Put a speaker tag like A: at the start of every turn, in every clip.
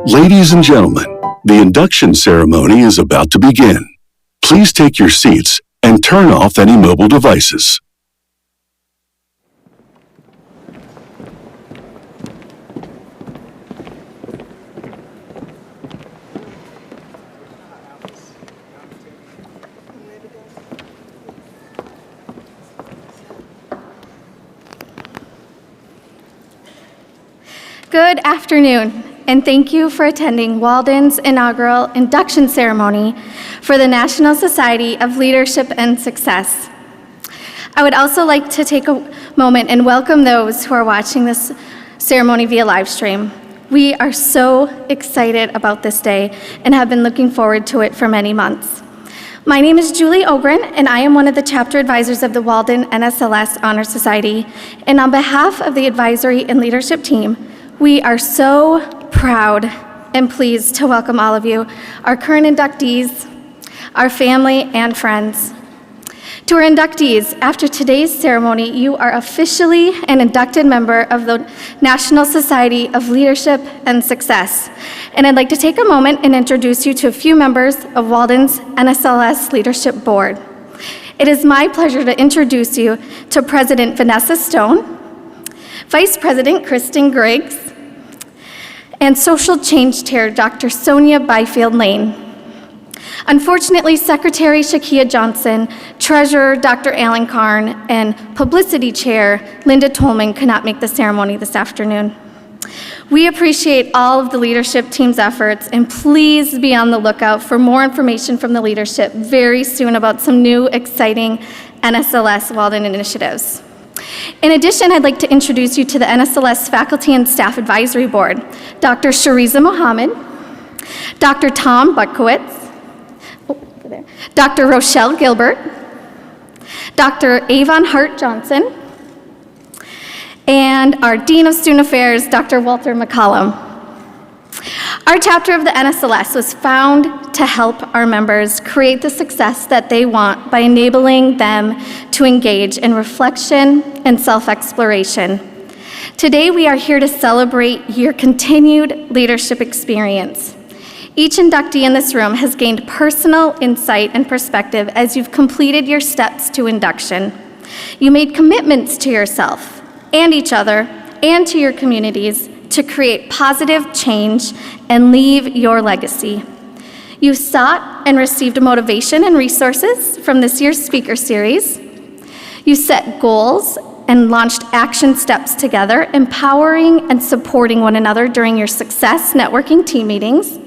A: Ladies and gentlemen, the induction ceremony is about to begin. Please take your seats and turn off any mobile devices.
B: Good afternoon, and thank you for attending Walden's inaugural induction ceremony for the National Society of Leadership and Success. I would also like to take a moment and welcome those who are watching this ceremony via live stream. We are so excited about this day and have been looking forward to it for many months. My name is Julie Ogren, and I am one of the chapter advisors of the Walden NSLS Honor Society. And on behalf of the advisory and leadership team, we are so proud and pleased to welcome all of you, our current inductees, our family, and friends. To our inductees, after today's ceremony, you are officially an inducted member of the National Society of Leadership and Success. And I'd like to take a moment and introduce you to a few members of Walden's NSLS Leadership Board. It is my pleasure to introduce you to President Vanessa Stone, Vice President Kristen Griggs, and Social Change Chair Dr. Sonia Byfield Lane. Unfortunately, Secretary Shakia Johnson, Treasurer Dr. Alan Karn, and Publicity Chair Linda Tolman could not make the ceremony this afternoon. We appreciate all of the leadership team's efforts, and please be on the lookout for more information from the leadership very soon about some new exciting NSLS Walden initiatives. In addition, I'd like to introduce you to the NSLS Faculty and Staff Advisory Board, Dr. Shariza Mohammed, Dr. Tom Butkowitz, Dr. Rochelle Gilbert, Dr. Avon Hart-Johnson, and our Dean of Student Affairs, Dr. Walter McCollum. Our chapter of the NSLS was found to help our members create the success that they want by enabling them to engage in reflection and self-exploration. Today, we are here to celebrate your continued leadership experience. Each inductee in this room has gained personal insight and perspective as you've completed your steps to induction. You made commitments to yourself and each other and to your communities to create positive change and leave your legacy. You sought and received motivation and resources from this year's speaker series. You set goals and launched action steps together, empowering and supporting one another during your success networking team meetings.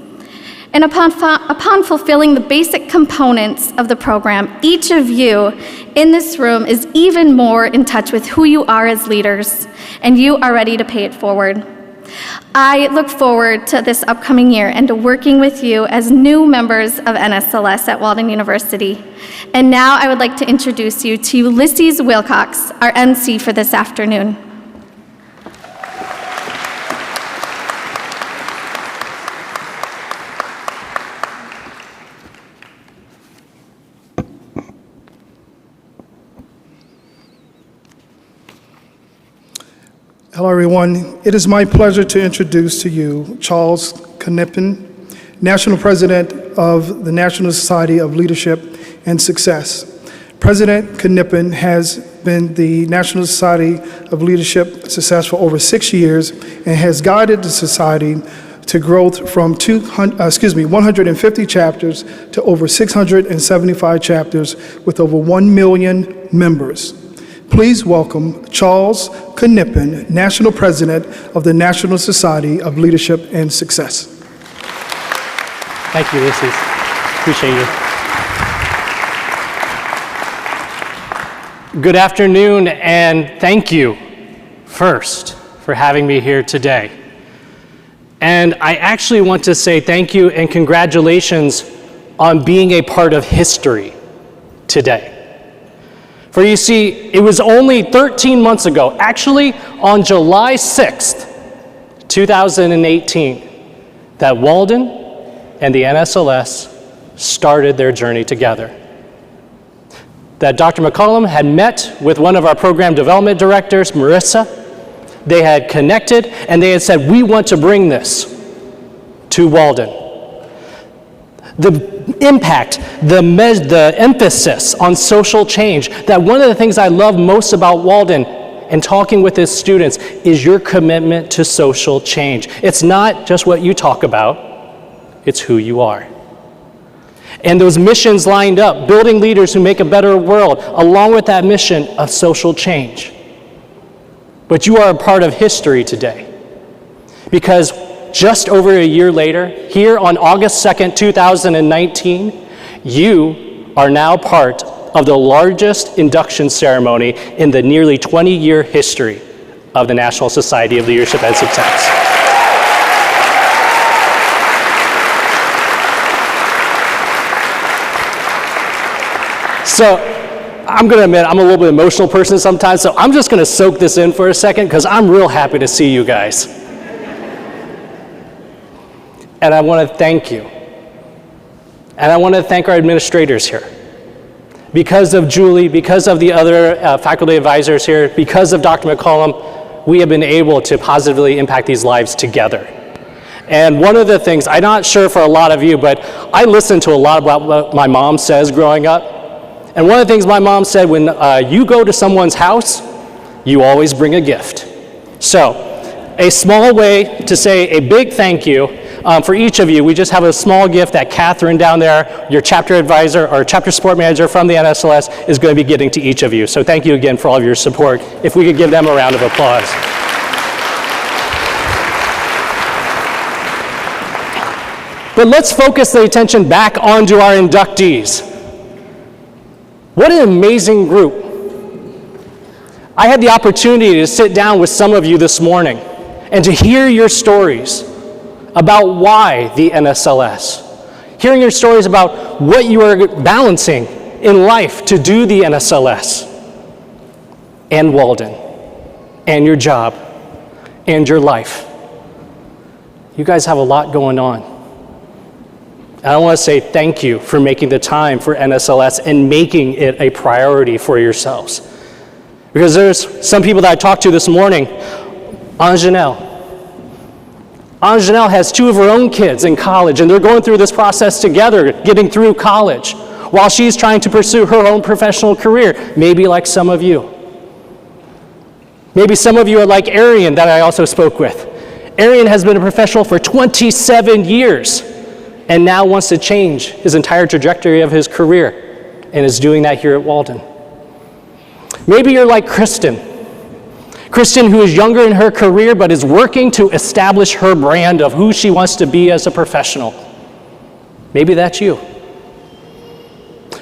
B: And upon fulfilling the basic components of the program, each of you in this room is even more in touch with who you are as leaders, and you are ready to pay it forward. I look forward to this upcoming year and to working with you as new members of NSLS at Walden University. And now I would like to introduce you to Ulysses Wilcox, our MC for this afternoon.
C: Hello, everyone. It is my pleasure to introduce to you Charles Knippen, National President of the National Society of Leadership and Success. President Knippen has been the National Society of Leadership and Success for over 6 years and has guided the society to growth from 150 chapters to over 675 chapters with over 1 million members. Please welcome Charles Knippen, National President of the National Society of Leadership and Success.
D: Thank you, Ulysses. Appreciate you. Good afternoon, and thank you first for having me here today. And I actually want to say thank you and congratulations on being a part of history today. For you see, it was only 13 months ago, actually on July 6th, 2018, that Walden and the NSLS started their journey together. that Dr. McCollum had met with one of our program development directors, Marissa. They had connected, and they had said, we want to bring this to Walden. The impact, the emphasis on social change, that one of the things I love most about Walden and talking with its students is your commitment to social change. It's not just what you talk about, it's who you are. And those missions lined up, building leaders who make a better world, along with that mission of social change. But you are a part of history today, because just over a year later, here on August 2nd, 2019, you are now part of the largest induction ceremony in the nearly 20-year history of the National Society of Leadership and Success. So I'm going to admit I'm a little bit emotional person sometimes, so I'm just going to soak this in for a second because I'm real happy to see you guys. And I want to thank you. And I want to thank our administrators here. Because of Julie, because of the other faculty advisors here, because of Dr. McCollum, we have been able to positively impact these lives together. And one of the things, I'm not sure for a lot of you, but I listened to a lot about what my mom says growing up. And one of the things my mom said, when you go to someone's house, you always bring a gift. So, a small way to say a big thank you for each of you. We just have a small gift that Catherine down there, your chapter advisor or chapter support manager from the NSLS, is going to be getting to each of you. So thank you again for all of your support. If we could give them a round of applause. But let's focus the attention back onto our inductees. What an amazing group. I had the opportunity to sit down with some of you this morning and to hear your stories about why the NSLS. Hearing your stories about what you are balancing in life to do the NSLS and Walden and your job and your life. You guys have a lot going on. And I want to say thank you for making the time for NSLS and making it a priority for yourselves. Because there's some people that I talked to this morning, Anjanelle has two of her own kids in college, and they're going through this process together, getting through college, while she's trying to pursue her own professional career, maybe like some of you. Maybe some of you are like Arian that I also spoke with. Arian has been a professional for 27 years, and now wants to change his entire trajectory of his career, and is doing that here at Walden. Maybe you're like Kristen, who is younger in her career but is working to establish her brand of who she wants to be as a professional. Maybe that's you.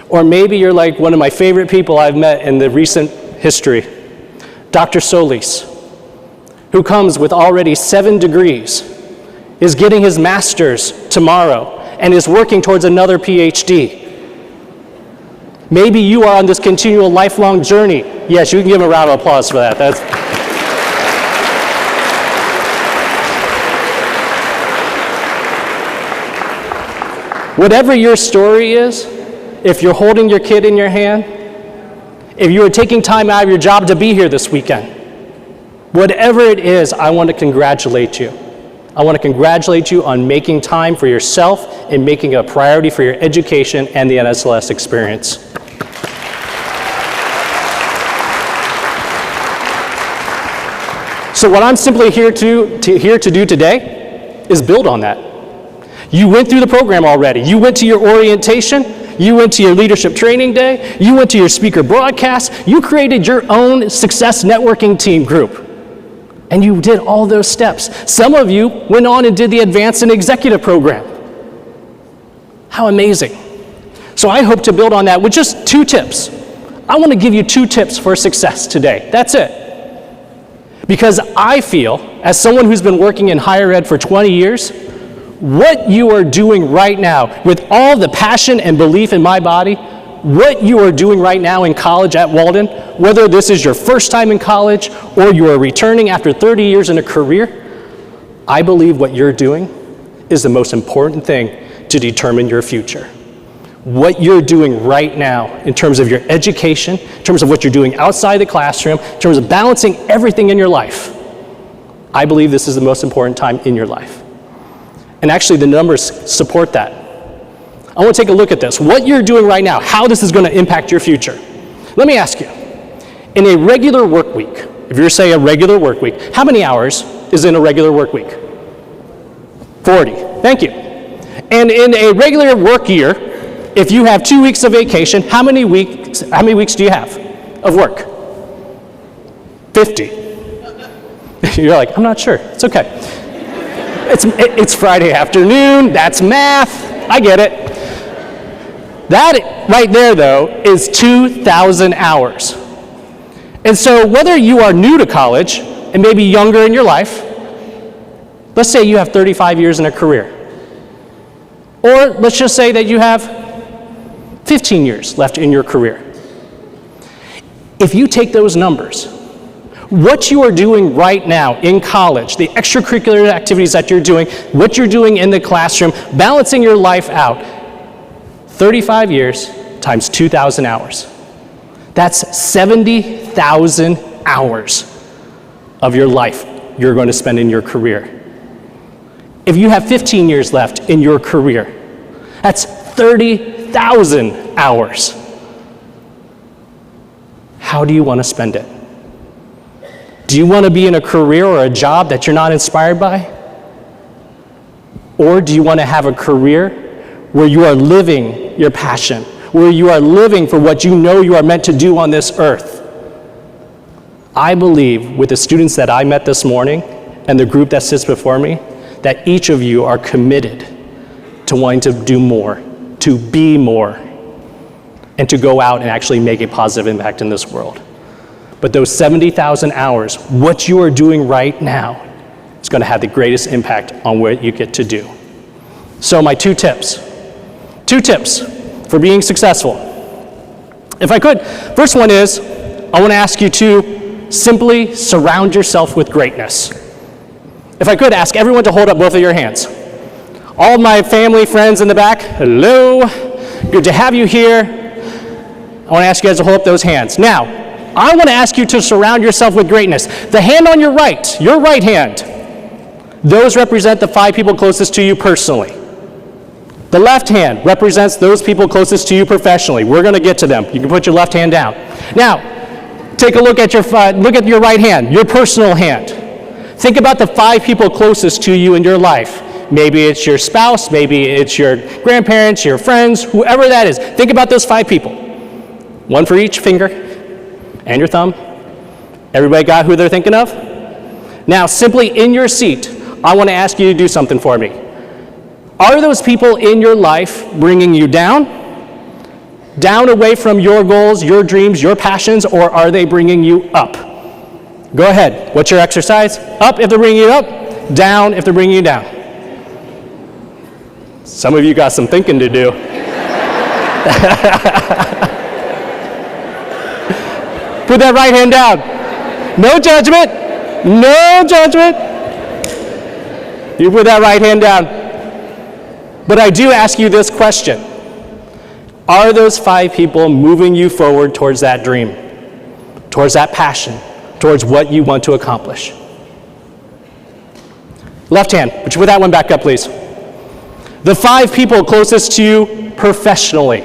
D: Or maybe you're like one of my favorite people I've met in the recent history, Dr. Solis, who comes with already 7 degrees, is getting his master's tomorrow, and is working towards another PhD. Maybe you are on this continual lifelong journey. Yes, you can give him a round of applause for that. Whatever your story is, if you're holding your kid in your hand, if you are taking time out of your job to be here this weekend, whatever it is, I want to congratulate you. I want to congratulate you on making time for yourself and making a priority for your education and the NSLS experience. So what I'm simply here to do today is build on that. You went through the program already. You went to your orientation. You went to your leadership training day. You went to your speaker broadcast. You created your own success networking team group. And you did all those steps. Some of you went on and did the advanced and executive program. How amazing. So I hope to build on that with just 2 tips. I want to give you 2 tips for success today. That's it. Because I feel, as someone who's been working in higher ed for 20 years, what you are doing right now, with all the passion and belief in my body, what you are doing right now in college at Walden, whether this is your first time in college or you are returning after 30 years in a career, I believe what you're doing is the most important thing to determine your future. what you're doing right now in terms of your education, in terms of what you're doing outside the classroom, in terms of balancing everything in your life, I believe this is the most important time in your life. And actually, the numbers support that. I want to take a look at this. What you're doing right now, how this is going to impact your future. Let me ask you, in a regular work week, if you're, say, a regular work week, how many hours is in a regular work week? 40. Thank you. And in a regular work year, if you have 2 weeks of vacation, how many weeks do you have of work? 50. You're like, I'm not sure. It's okay. It's Friday afternoon. That's math. I get it. That right there, though, is 2,000 hours. And so whether you are new to college and maybe younger in your life, let's say you have 35 years in a career. Or let's just say that you have 15 years left in your career. If you take those numbers, what you are doing right now in college, the extracurricular activities that you're doing, what you're doing in the classroom, balancing your life out, 35 years times 2,000 hours. That's 70,000 hours of your life you're going to spend in your career. If you have 15 years left in your career, that's 30,000 hours. How do you want to spend it? Do you want to be in a career or a job that you're not inspired by? Or do you want to have a career where you are living your passion, where you are living for what you know you are meant to do on this earth? I believe with the students that I met this morning and the group that sits before me, that each of you are committed to wanting to do more, to be more, and to go out and actually make a positive impact in this world. But those 70,000 hours, what you are doing right now, is going to have the greatest impact on what you get to do. So my two tips for being successful. If I could, first one is, I want to ask you to simply surround yourself with greatness. If I could ask everyone to hold up both of your hands. All of my family, friends in the back, hello, good to have you here. I want to ask you guys to hold up those hands. Now, I want to ask you to surround yourself with greatness. The hand on your right hand, those represent the 5 people closest to you personally. The left hand represents those people closest to you professionally. We're going to get to them. You can put your left hand down. Now, take a look at your right hand, your personal hand. Think about the 5 people closest to you in your life. Maybe it's your spouse, maybe it's your grandparents, your friends, whoever that is. Think about those 5 people. One for each finger and your thumb. Everybody got who they're thinking of? Now, simply in your seat, I want to ask you to do something for me. Are those people in your life bringing you down? Down away from your goals, your dreams, your passions, or are they bringing you up? Go ahead. What's your exercise? Up if they're bringing you up, down if they're bringing you down. Some of you got some thinking to do. Put that right hand down. No judgment. No judgment. You put that right hand down. But I do ask you this question. Are those 5 people moving you forward towards that dream, towards that passion, towards what you want to accomplish? Left hand. Would you put that one back up, please? The 5 people closest to you professionally.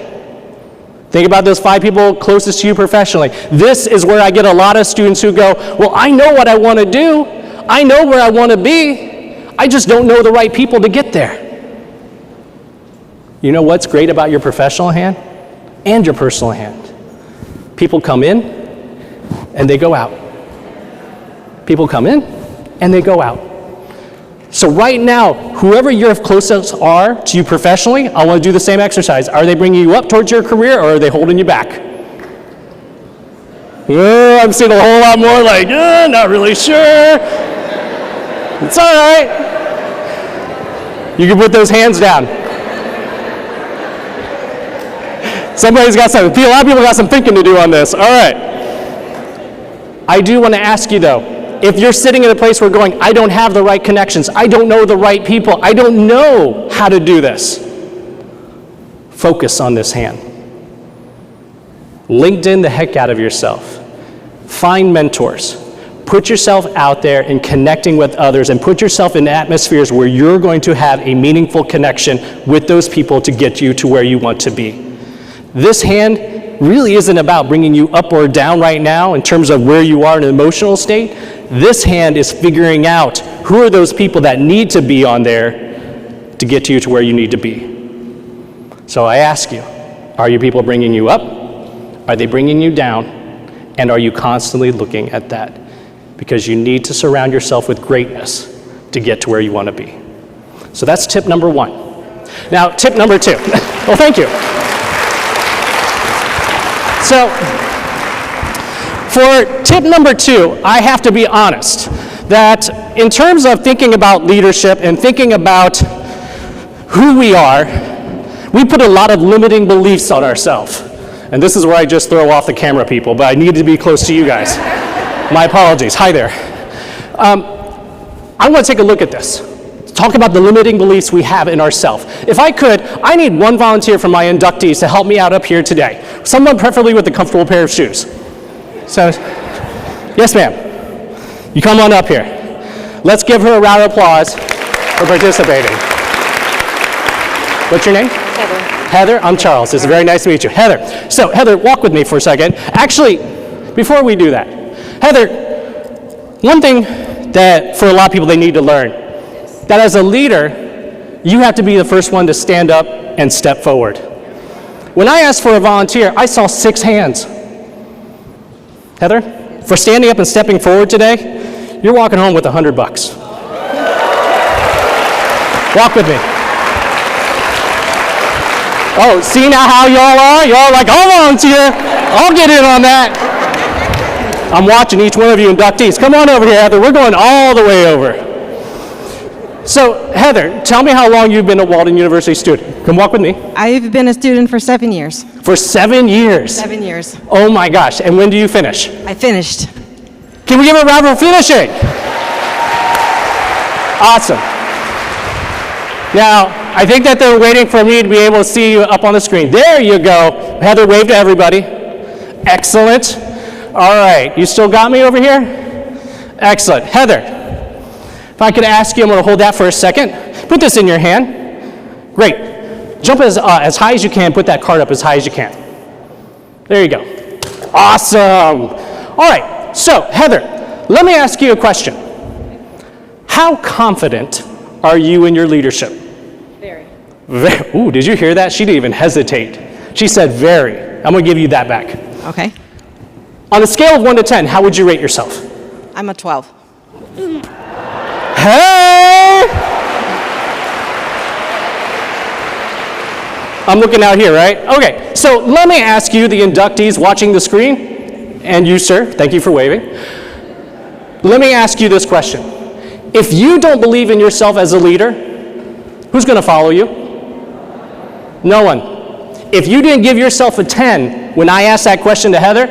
D: Think about those 5 people closest to you professionally. This is where I get a lot of students who go, well, I know what I want to do. I know where I want to be. I just don't know the right people to get there. You know what's great about your professional hand and your personal hand? People come in and they go out. People come in and they go out. So right now, whoever your closest are to you professionally, I want to do the same exercise. Are they bringing you up towards your career or are they holding you back? I'm seeing a whole lot more like, not really sure. It's all right. You can put those hands down. Somebody's got some, a lot of people got some thinking to do on this. All right. I do want to ask you though, if you're sitting in a place where going, I don't have the right connections, I don't know the right people, I don't know how to do this. focus on this hand. LinkedIn the heck out of yourself. Find mentors. Put yourself out there and connecting with others, and put yourself in atmospheres where you're going to have a meaningful connection with those people to get you to where you want to be. This hand really isn't about bringing you up or down right now in terms of where you are in an emotional state. This hand is figuring out who are those people that need to be on there to get you to where you need to be. So I ask you, are your people bringing you up? Are they bringing you down? And are you constantly looking at that? Because you need to surround yourself with greatness to get to where you want to be. So that's tip number 1. Now, tip number 2. Well, thank you. So, for tip number 2, I have to be honest that in terms of thinking about leadership and thinking about who we are, we put a lot of limiting beliefs on ourselves. And this is where I just throw off the camera, people, but I need to be close to you guys. My apologies. Hi there. I want to take a look at this. Talk about the limiting beliefs we have in ourselves. If I could, I need one volunteer from my inductees to help me out up here today. Someone preferably with a comfortable pair of shoes. So, yes, ma'am. You come on up here. Let's give her a round of applause for participating. What's your name?
E: Heather.
D: Heather, I'm Charles. It's very nice to meet you. Heather. So, Heather, walk with me for a second. Actually, before we do that, Heather, one thing that for a lot of people they need to learn, that as a leader, you have to be the first one to stand up and step forward. When I asked for a volunteer, I saw 6 hands. Heather, for standing up and stepping forward today, you're walking home with $100. Walk with me. Oh, see now how y'all are? Y'all like, I'll volunteer. I'll get in on that. I'm watching each one of you inductees. Come on over here, Heather. We're going all the way over. So, Heather, tell me how long you've been a Walden University student. Come walk with me.
E: I've been a student for 7 years.
D: For 7 years?
E: 7 years.
D: Oh my gosh. And when do you finish?
E: I finished.
D: Can we give a round for finishing? Awesome. Now, I think that they're waiting for me to be able to see you up on the screen. There you go. Heather, wave to everybody. Excellent. All right. You still got me over here? Excellent. Heather, if I could ask you, I'm going to hold that for a second. Put this in your hand. Great. Jump as high as you can. Put that card up as high as you can. There you go. Awesome. All right. So, Heather, let me ask you a question. How confident are you in your leadership?
E: Very.
D: Ooh, did you hear that? She didn't even hesitate. She said very. I'm going to give you that back.
E: Okay.
D: On a scale of 1 to 10, how would you rate yourself?
E: I'm a 12.
D: Hey! I'm looking out here, right? Okay, so let me ask you, the inductees watching the screen, and you, sir, thank you for waving. Let me ask you this question. If you don't believe in yourself as a leader, who's going to follow you? No one. If you didn't give yourself a 10 when I asked that question to Heather,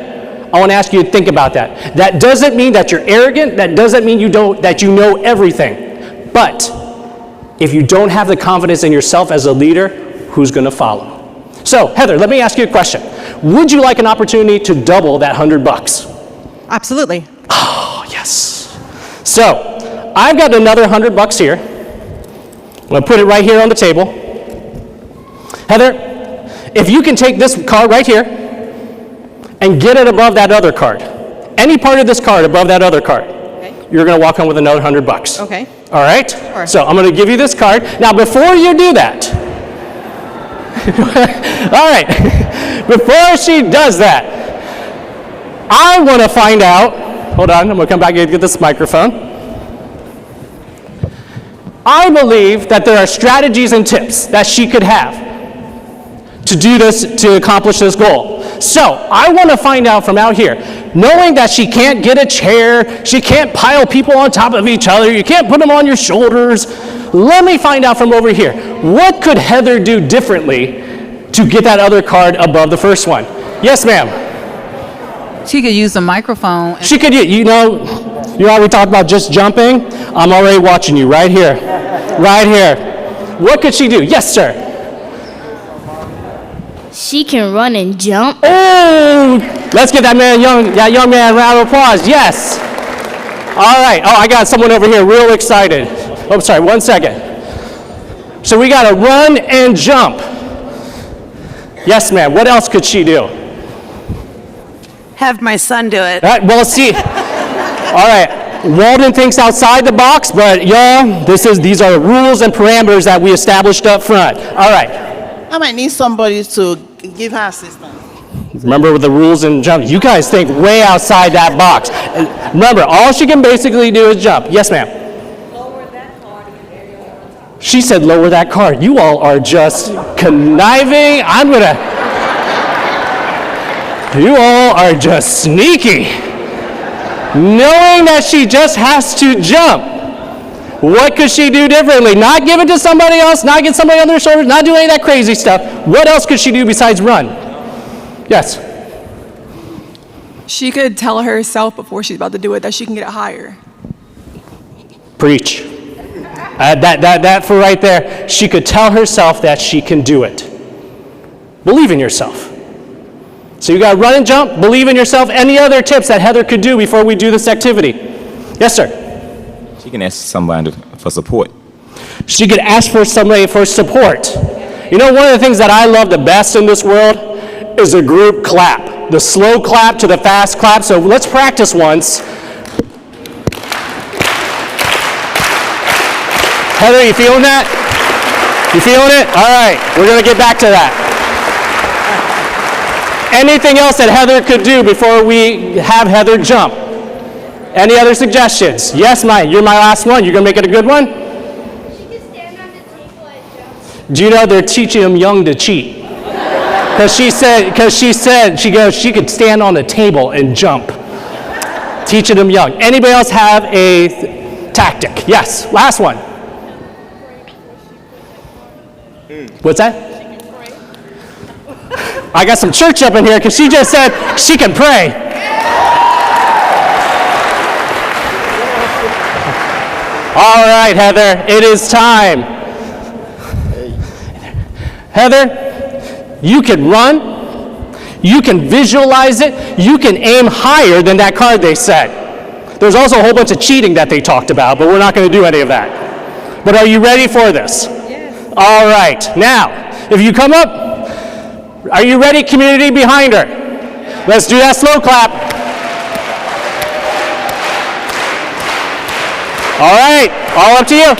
D: I want to ask you to think about that. That doesn't mean that you're arrogant. That doesn't mean that you know everything. But if you don't have the confidence in yourself as a leader, who's going to follow? So, Heather, let me ask you a question. Would you like an opportunity to double that $100?
E: Absolutely.
D: Oh, yes. So, I've got another $100 here. I'm going to put it right here on the table. Heather, if you can take this card right here and get it above that other card, any part of this card above that other card, okay, you're going to walk home with another $100.
E: Okay.
D: All right?
E: Sure.
D: So I'm going to give you this card. Now, before you do that, all right, before she does that, I want to find out, hold on, I'm going to come back and get this microphone. I believe that there are strategies and tips that she could have to do this, to accomplish this goal. So, I want to find out from out here, knowing that she can't get a chair, she can't pile people on top of each other, you can't put them on your shoulders. Let me find out from over here, what could Heather do differently to get that other card above the first one? Yes, ma'am.
F: She could use the microphone.
D: She could, you know how we talked about just jumping? I'm already watching you right here. Right here. What could she do? Yes, sir.
G: She can run and jump.
D: Oh, let's give that young man a round of applause. Yes. All right. Oh, I got someone over here real excited. Oh, sorry, 1 second. So we got to run and jump. Yes, ma'am. What else could she do?
H: Have my son do it.
D: Well, see. All right. Walden thinks outside the box, but y'all, these are rules and parameters that we established up front. All right.
I: I might need somebody to give her assistance.
D: Remember the rules and jump. You guys think way outside that box. Remember, all she can basically do is jump. Yes, ma'am. Lower that card. She said lower that card. You all are just conniving. You all are just sneaky. Knowing that she just has to jump. What could she do differently? Not give it to somebody else, not get somebody on their shoulders, not do any of that crazy stuff. What else could she do besides run? Yes?
J: She could tell herself before she's about to do it that she can get it higher.
D: Preach. That for right there, she could tell herself that she can do it. Believe in yourself. So you got to run and jump, believe in yourself. Any other tips that Heather could do before we do this activity? Yes, sir?
K: She can ask somebody for support.
D: She could ask for somebody for support. You know, one of the things that I love the best in this world is a group clap. The slow clap to the fast clap. So let's practice once. Heather, you feeling that? You feeling it? All right, we're going to get back to that. Anything else that Heather could do before we have Heather jump? Any other suggestions? Yes, Mike, you're my last one. You're going to make it a good one?
G: She can stand on the table and jump.
D: Do you know they're teaching them young to cheat? Because she said, she could stand on the table and jump. Teaching them young. Anybody else have a tactic? Yes, last one. What's that? I got some church up in here because she just said she can pray. All right, Heather, it is time. Heather, you can run, you can visualize it, you can aim higher than that card they said. There's also a whole bunch of cheating that they talked about, but we're not going to do any of that. But are you ready for this? Yes. All right, now, if you come up, are you ready, community behind her? Let's do that slow clap. All right, all up to you.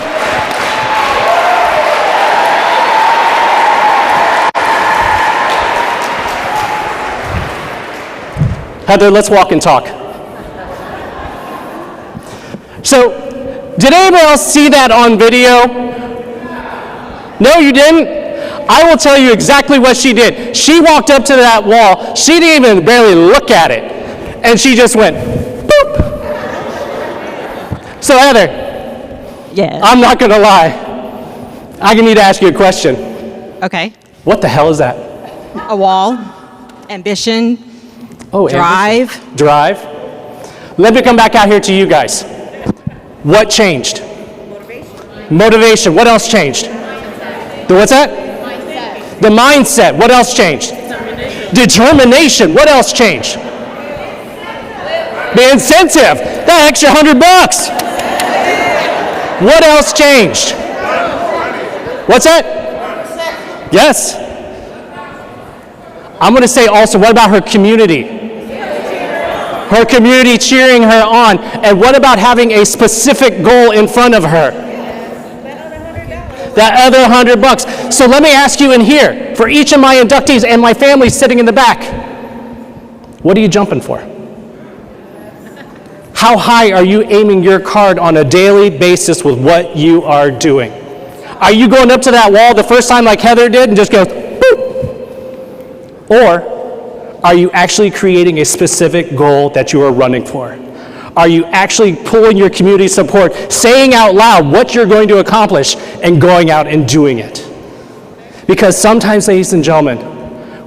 D: Heather, let's walk and talk. So, did anybody else see that on video? No, you didn't? I will tell you exactly what she did. She walked up to that wall. She didn't even barely look at it. And she just went, boop. So Heather,
E: Yes.
D: I'm not going to lie. I need to ask you a question.
E: Okay.
D: What the hell is that?
E: A wall. Ambition.
D: Oh,
E: Drive.
D: ambition. Drive. Let me come back out here to you guys. What changed? Motivation. What else changed? What's that? The mindset. What else changed? Determination. What else changed? The incentive. That extra $100. What else changed? What's that? Yes. I'm going to say also, what about her community? Her community cheering her on. And what about having a specific goal in front of her? That other $100. So let me ask you in here, for each of my inductees and my family sitting in the back, what are you jumping for? How high are you aiming your card on a daily basis with what you are doing? Are you going up to that wall the first time like Heather did and just go, boop? Or are you actually creating a specific goal that you are running for? Are you actually pulling your community support, saying out loud what you're going to accomplish, and going out and doing it? Because sometimes, ladies and gentlemen,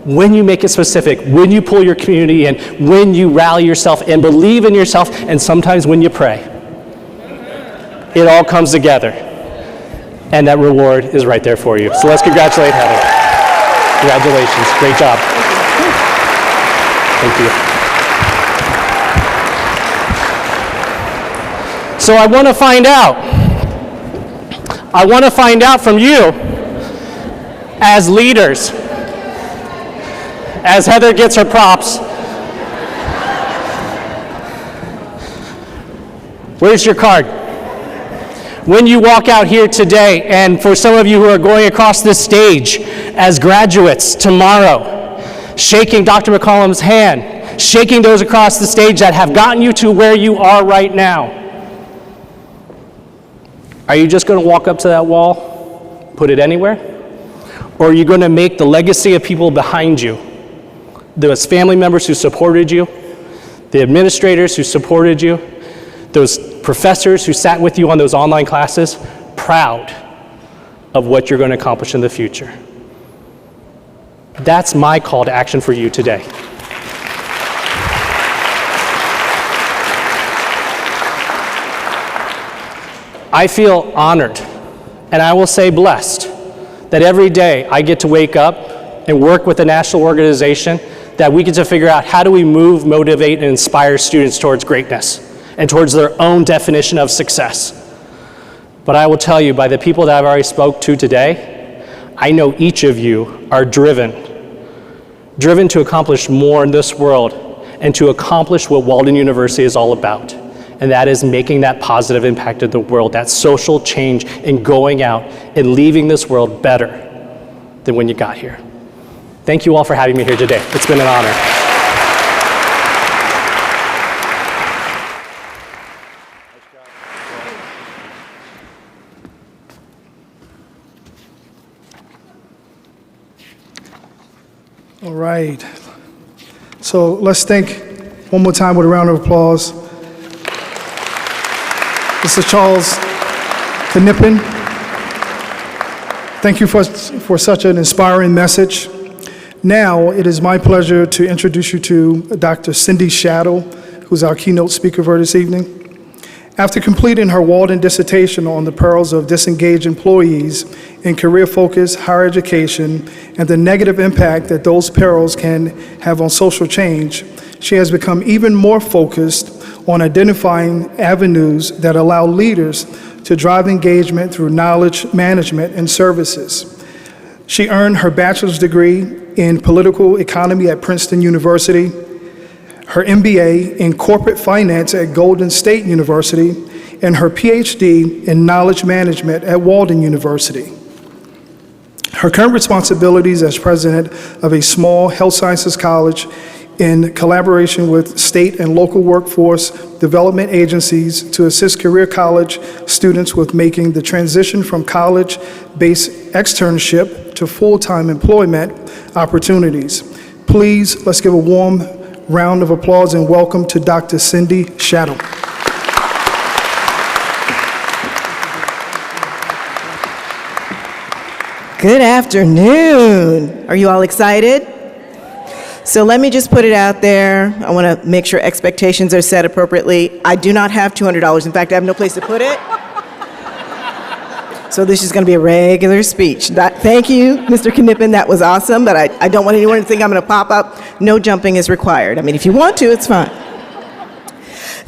D: when you make it specific, when you pull your community in, when you rally yourself and believe in yourself, and sometimes when you pray, it all comes together. And that reward is right there for you. So let's congratulate Heather. Congratulations. Great job. Thank you. So I want to find out from you as leaders, as Heather gets her props. Where's your card? When you walk out here today, and for some of you who are going across this stage as graduates tomorrow, shaking Dr. McCollum's hand, shaking those across the stage that have gotten you to where you are right now. Are you just going to walk up to that wall, put it anywhere? Or are you going to make the legacy of people behind you, those family members who supported you, the administrators who supported you, those professors who sat with you on those online classes, proud of what you're going to accomplish in the future? That's my call to action for you today. I feel honored, and I will say blessed, that every day I get to wake up and work with a national organization that we get to figure out how do we move, motivate, and inspire students towards greatness and towards their own definition of success. But I will tell you, by the people that I've already spoke to today, I know each of you are driven to accomplish more in this world and to accomplish what Walden University is all about. And that is making that positive impact in the world, that social change, and going out and leaving this world better than when you got here. Thank you all for having me here today. It's been an honor.
C: All right. So let's thank one more time with a round of applause Mr. Charles Knippen. Thank you for such an inspiring message. Now, it is my pleasure to introduce you to Dr. Cindy Shadow, who's our keynote speaker for this evening. After completing her Walden dissertation on the perils of disengaged employees in career-focused higher education and the negative impact that those perils can have on social change, she has become even more focused on identifying avenues that allow leaders to drive engagement through knowledge management and services. She earned her bachelor's degree in political economy at Princeton University, her MBA in corporate finance at Golden State University, and her PhD in knowledge management at Walden University. Her current responsibilities as president of a small health sciences college in collaboration with state and local workforce development agencies to assist career college students with making the transition from college-based externship to full-time employment opportunities. Please, let's give a warm round of applause and welcome to Dr. Cindy Shadow.
H: Good afternoon. Are you all excited? So let me just put it out there. I want to make sure expectations are set appropriately. I do not have $200. In fact, I have no place to put it. So this is going to be a regular speech. Thank you, Mr. Knippen. That was awesome, but I don't want anyone to think I'm going to pop up. No jumping is required. I mean, if you want to, it's fine.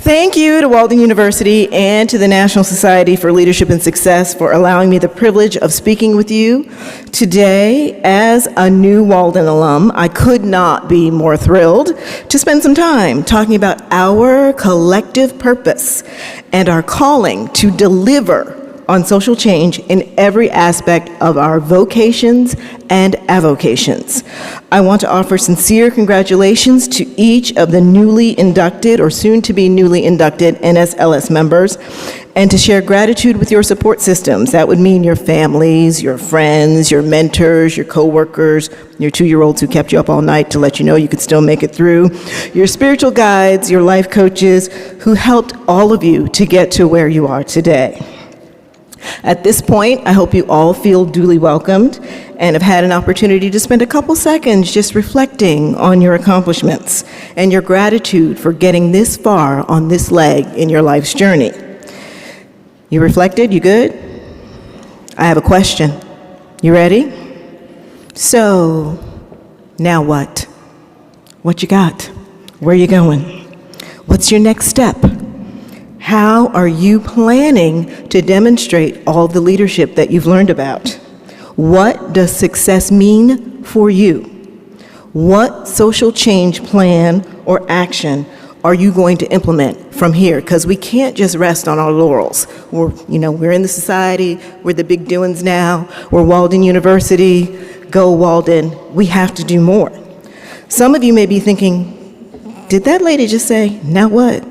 H: Thank you to Walden University and to the National Society for Leadership and Success for allowing me the privilege of speaking with you today. As a new Walden alum, I could not be more thrilled to spend some time talking about our collective purpose and our calling to deliver on social change in every aspect of our vocations and avocations. I want to offer sincere congratulations to each of the newly inducted or soon-to-be newly inducted NSLS members, and to share gratitude with your support systems. That would mean your families, your friends, your mentors, your coworkers, your 2-year-olds who kept you up all night to let you know you could still make it through, your spiritual guides, your life coaches, who helped all of you to get to where you are today. At this point, I hope you all feel duly welcomed and have had an opportunity to spend a couple seconds just reflecting on your accomplishments and your gratitude for getting this far on this leg in your life's journey. You reflected? You good? I have a question. You ready? So, now what? What you got? Where you going? What's your next step? How are you planning to demonstrate all the leadership that you've learned about? What does success mean for you? What social change plan or action are you going to implement from here? Because we can't just rest on our laurels. We're in the society, we're the big doings now, we're Walden University, go Walden. We have to do more. Some of you may be thinking, did that lady just say, now what?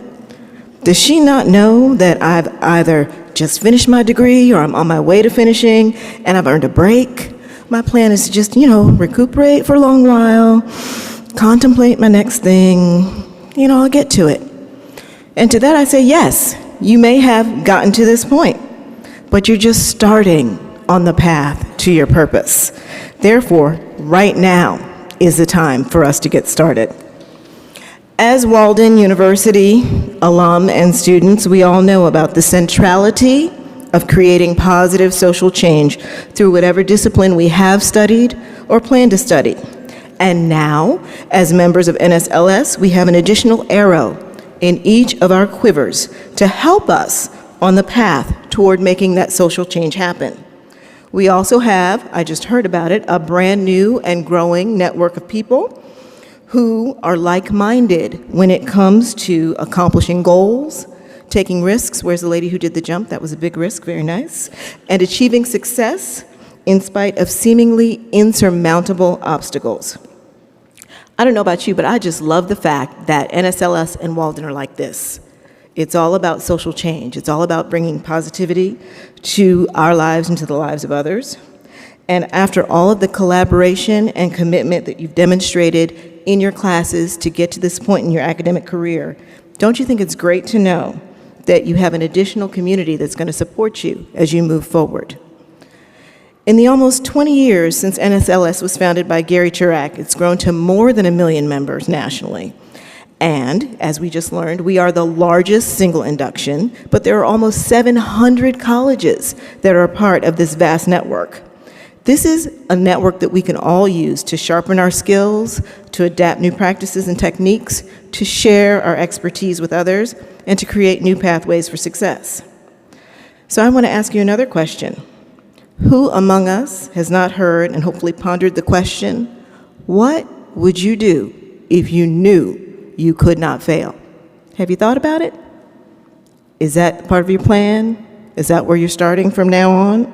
H: Does she not know that I've either just finished my degree or I'm on my way to finishing and I've earned a break? My plan is to just, recuperate for a long while, contemplate my next thing, I'll get to it. And to that I say, yes, you may have gotten to this point, but you're just starting on the path to your purpose. Therefore, right now is the time for us to get started. As Walden University alum and students, we all know about the centrality of creating positive social change through whatever discipline we have studied or plan to study. And now, as members of NSLS, we have an additional arrow in each of our quivers to help us on the path toward making that social change happen. We also have, I just heard about it, a brand new and growing network of people who are like-minded when it comes to accomplishing goals, taking risks. Where's the lady who did the jump? That was a big risk, very nice. And achieving success in spite of seemingly insurmountable obstacles. I don't know about you, but I just love the fact that NSLS and Walden are like this. It's all about social change. It's all about bringing positivity to our lives and to the lives of others. And after all of the collaboration and commitment that you've demonstrated in your classes to get to this point in your academic career, don't you think it's great to know that you have an additional community that's going to support you as you move forward? In the almost 20 years since NSLS was founded by Gary Chirac, it's grown to more than 1 million members nationally. And, as we just learned, we are the largest single induction, but there are almost 700 colleges that are a part of this vast network. This is a network that we can all use to sharpen our skills, to adapt new practices and techniques, to share our expertise with others, and to create new pathways for success. So I want to ask you another question. Who among us has not heard and hopefully pondered the question, what would you do if you knew you could not fail? Have you thought about it? Is that part of your plan? Is that where you're starting from now on?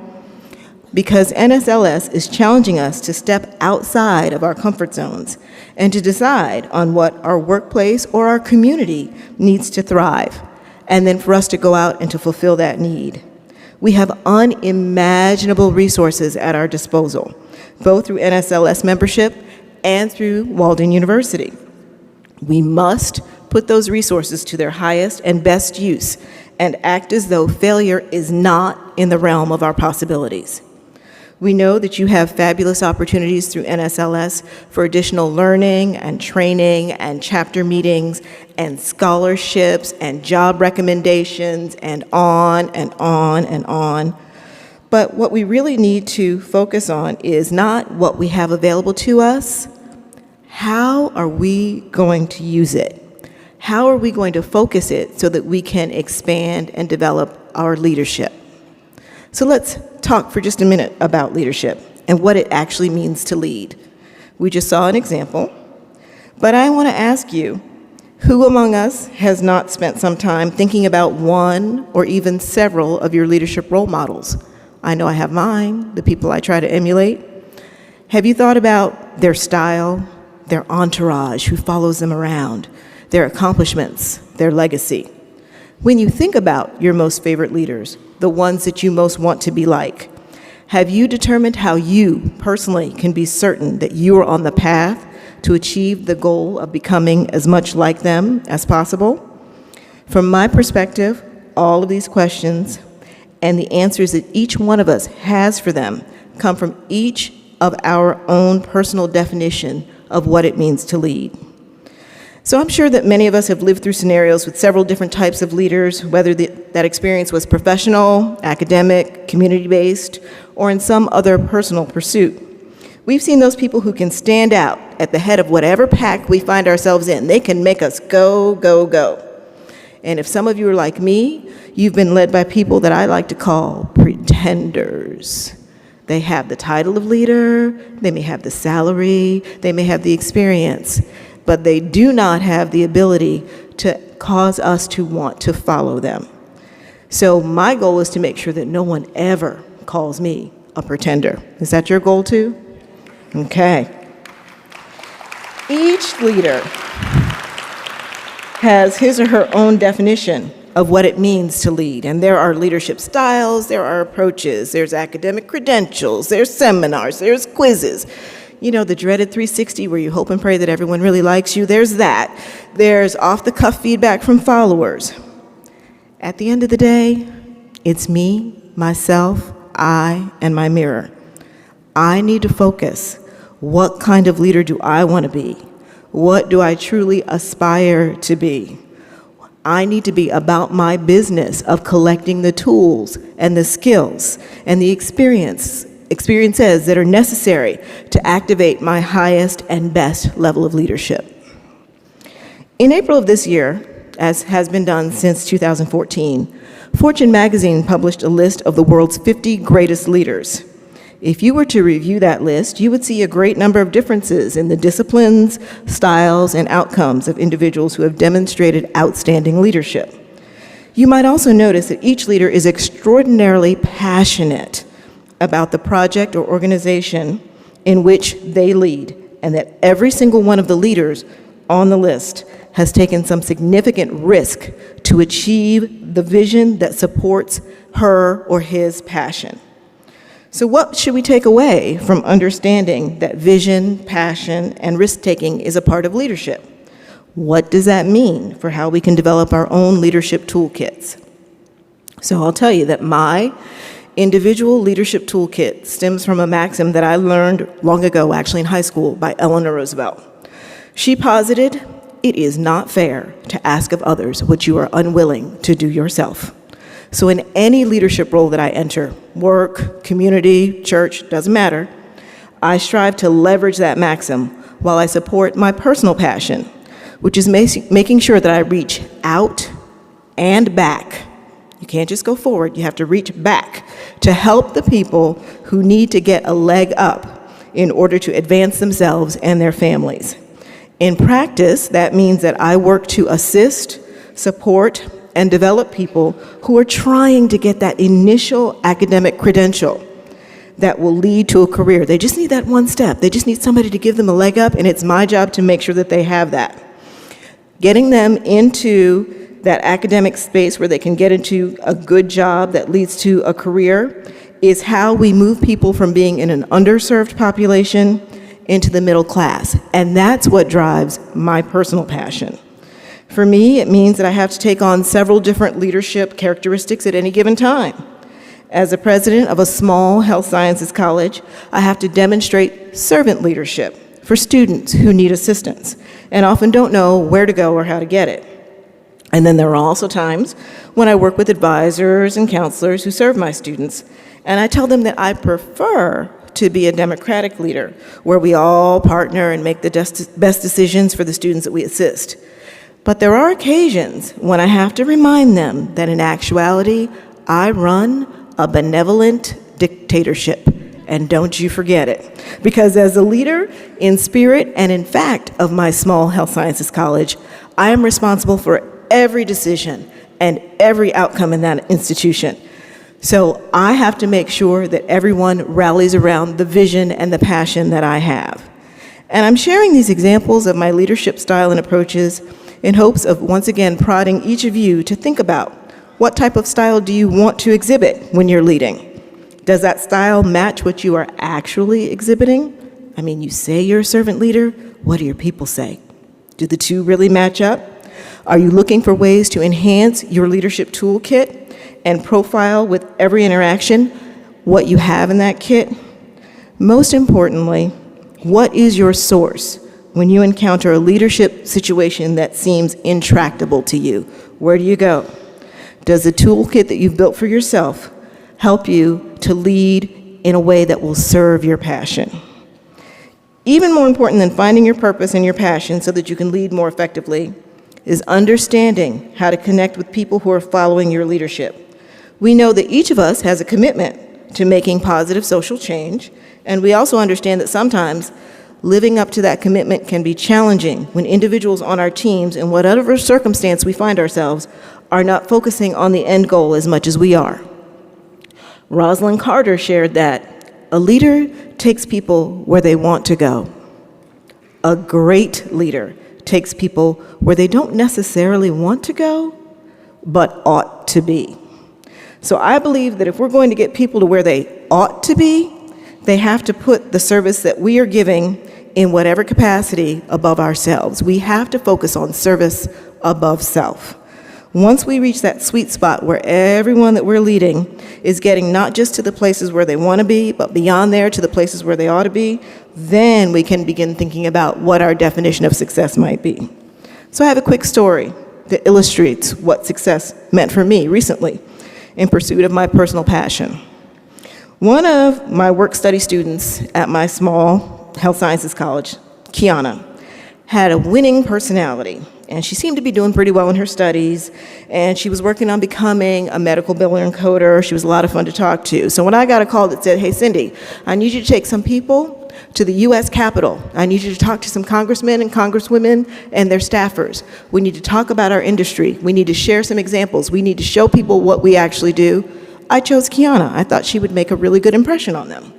H: Because NSLS is challenging us to step outside of our comfort zones and to decide on what our workplace or our community needs to thrive, and then for us to go out and to fulfill that need. We have unimaginable resources at our disposal, both through NSLS membership and through Walden University. We must put those resources to their highest and best use and act as though failure is not in the realm of our possibilities. We know that you have fabulous opportunities through NSLS for additional learning and training and chapter meetings and scholarships and job recommendations and on and on and on. But what we really need to focus on is not what we have available to us. How are we going to use it? How are we going to focus it so that we can expand and develop our leadership? So let's talk for just a minute about leadership and what it actually means to lead. We just saw an example, but I want to ask you, who among us has not spent some time thinking about one or even several of your leadership role models? I know I have mine, the people I try to emulate. Have you thought about their style, their entourage, who follows them around, their accomplishments, their legacy? When you think about your most favorite leaders, the ones that you most want to be like, have you determined how you personally can be certain that you are on the path to achieve the goal of becoming as much like them as possible? From my perspective, all of these questions and the answers that each one of us has for them come from each of our own personal definition of what it means to lead. So I'm sure that many of us have lived through scenarios with several different types of leaders, whether that experience was professional, academic, community-based, or in some other personal pursuit. We've seen those people who can stand out at the head of whatever pack we find ourselves in. They can make us go, go, go. And if some of you are like me, you've been led by people that I like to call pretenders. They have the title of leader, they may have the salary, they may have the experience, but they do not have the ability to cause us to want to follow them. So my goal is to make sure that no one ever calls me a pretender. Is that your goal too? Okay. Each leader has his or her own definition of what it means to lead. And there are leadership styles, there are approaches, there's academic credentials, there's seminars, there's quizzes. You know, the dreaded 360 where you hope and pray that everyone really likes you, there's that. There's off-the-cuff feedback from followers. At the end of the day, it's me, myself, I, and my mirror. I need to focus. What kind of leader do I want to be? What do I truly aspire to be? I need to be about my business of collecting the tools and the skills and the experiences that are necessary to activate my highest and best level of leadership. In April of this year, as has been done since 2014, Fortune magazine published a list of the world's 50 greatest leaders. If you were to review that list, you would see a great number of differences in the disciplines, styles, and outcomes of individuals who have demonstrated outstanding leadership. You might also notice that each leader is extraordinarily passionate about the project or organization in which they lead, and that every single one of the leaders on the list has taken some significant risk to achieve the vision that supports her or his passion. So what should we take away from understanding that vision, passion, and risk-taking is a part of leadership? What does that mean for how we can develop our own leadership toolkits? So I'll tell you that my individual leadership toolkit stems from a maxim that I learned long ago, actually in high school, by Eleanor Roosevelt. She posited, "It is not fair to ask of others what you are unwilling to do yourself." So in any leadership role that I enter, work, community, church, doesn't matter, I strive to leverage that maxim while I support my personal passion, which is making sure that I reach out and back. You can't just go forward, you have to reach back to help the people who need to get a leg up in order to advance themselves and their families. In practice, that means that I work to assist, support, and develop people who are trying to get that initial academic credential that will lead to a career. They just need that one step. They just need somebody to give them a leg up, and it's my job to make sure that they have that. Getting them into that academic space where they can get into a good job that leads to a career is how we move people from being in an underserved population into the middle class. And that's what drives my personal passion. For me, it means that I have to take on several different leadership characteristics at any given time. As the president of a small health sciences college, I have to demonstrate servant leadership for students who need assistance and often don't know where to go or how to get it. And then there are also times when I work with advisors and counselors who serve my students, and I tell them that I prefer to be a democratic leader where we all partner and make the best decisions for the students that we assist. But there are occasions when I have to remind them that in actuality, I run a benevolent dictatorship, and don't you forget it. Because as a leader in spirit and in fact of my small health sciences college, I am responsible for every decision and every outcome in that institution. So I have to make sure that everyone rallies around the vision and the passion that I have. And I'm sharing these examples of my leadership style and approaches in hopes of once again prodding each of you to think about what type of style do you want to exhibit when you're leading? Does that style match what you are actually exhibiting? I mean, you say you're a servant leader, what do your people say? Do the two really match up? Are you looking for ways to enhance your leadership toolkit and profile with every interaction what you have in that kit? Most importantly, what is your source when you encounter a leadership situation that seems intractable to you? Where do you go? Does the toolkit that you've built for yourself help you to lead in a way that will serve your passion? Even more important than finding your purpose and your passion so that you can lead more effectively is understanding how to connect with people who are following your leadership. We know that each of us has a commitment to making positive social change, and we also understand that sometimes living up to that commitment can be challenging when individuals on our teams, in whatever circumstance we find ourselves, are not focusing on the end goal as much as we are. Rosalind Carter shared that a leader takes people where they want to go. A great leader takes people where they don't necessarily want to go, but ought to be. So I believe that if we're going to get people to where they ought to be, they have to put the service that we are giving in whatever capacity above ourselves. We have to focus on service above self. Once we reach that sweet spot where everyone that we're leading is getting not just to the places where they want to be, but beyond there to the places where they ought to be, then we can begin thinking about what our definition of success might be. So I have a quick story that illustrates what success meant for me recently in pursuit of my personal passion. One of my work-study students at my small health sciences college, Kiana, had a winning personality, and she seemed to be doing pretty well in her studies, and she was working on becoming a medical biller and coder. She was a lot of fun to talk to. So when I got a call that said, "Hey, Cindy, I need you to take some people to the U.S. Capitol. I need you to talk to some congressmen and congresswomen and their staffers. We need to talk about our industry. We need to share some examples. We need to show people what we actually do," I chose Kiana. I thought she would make a really good impression on them.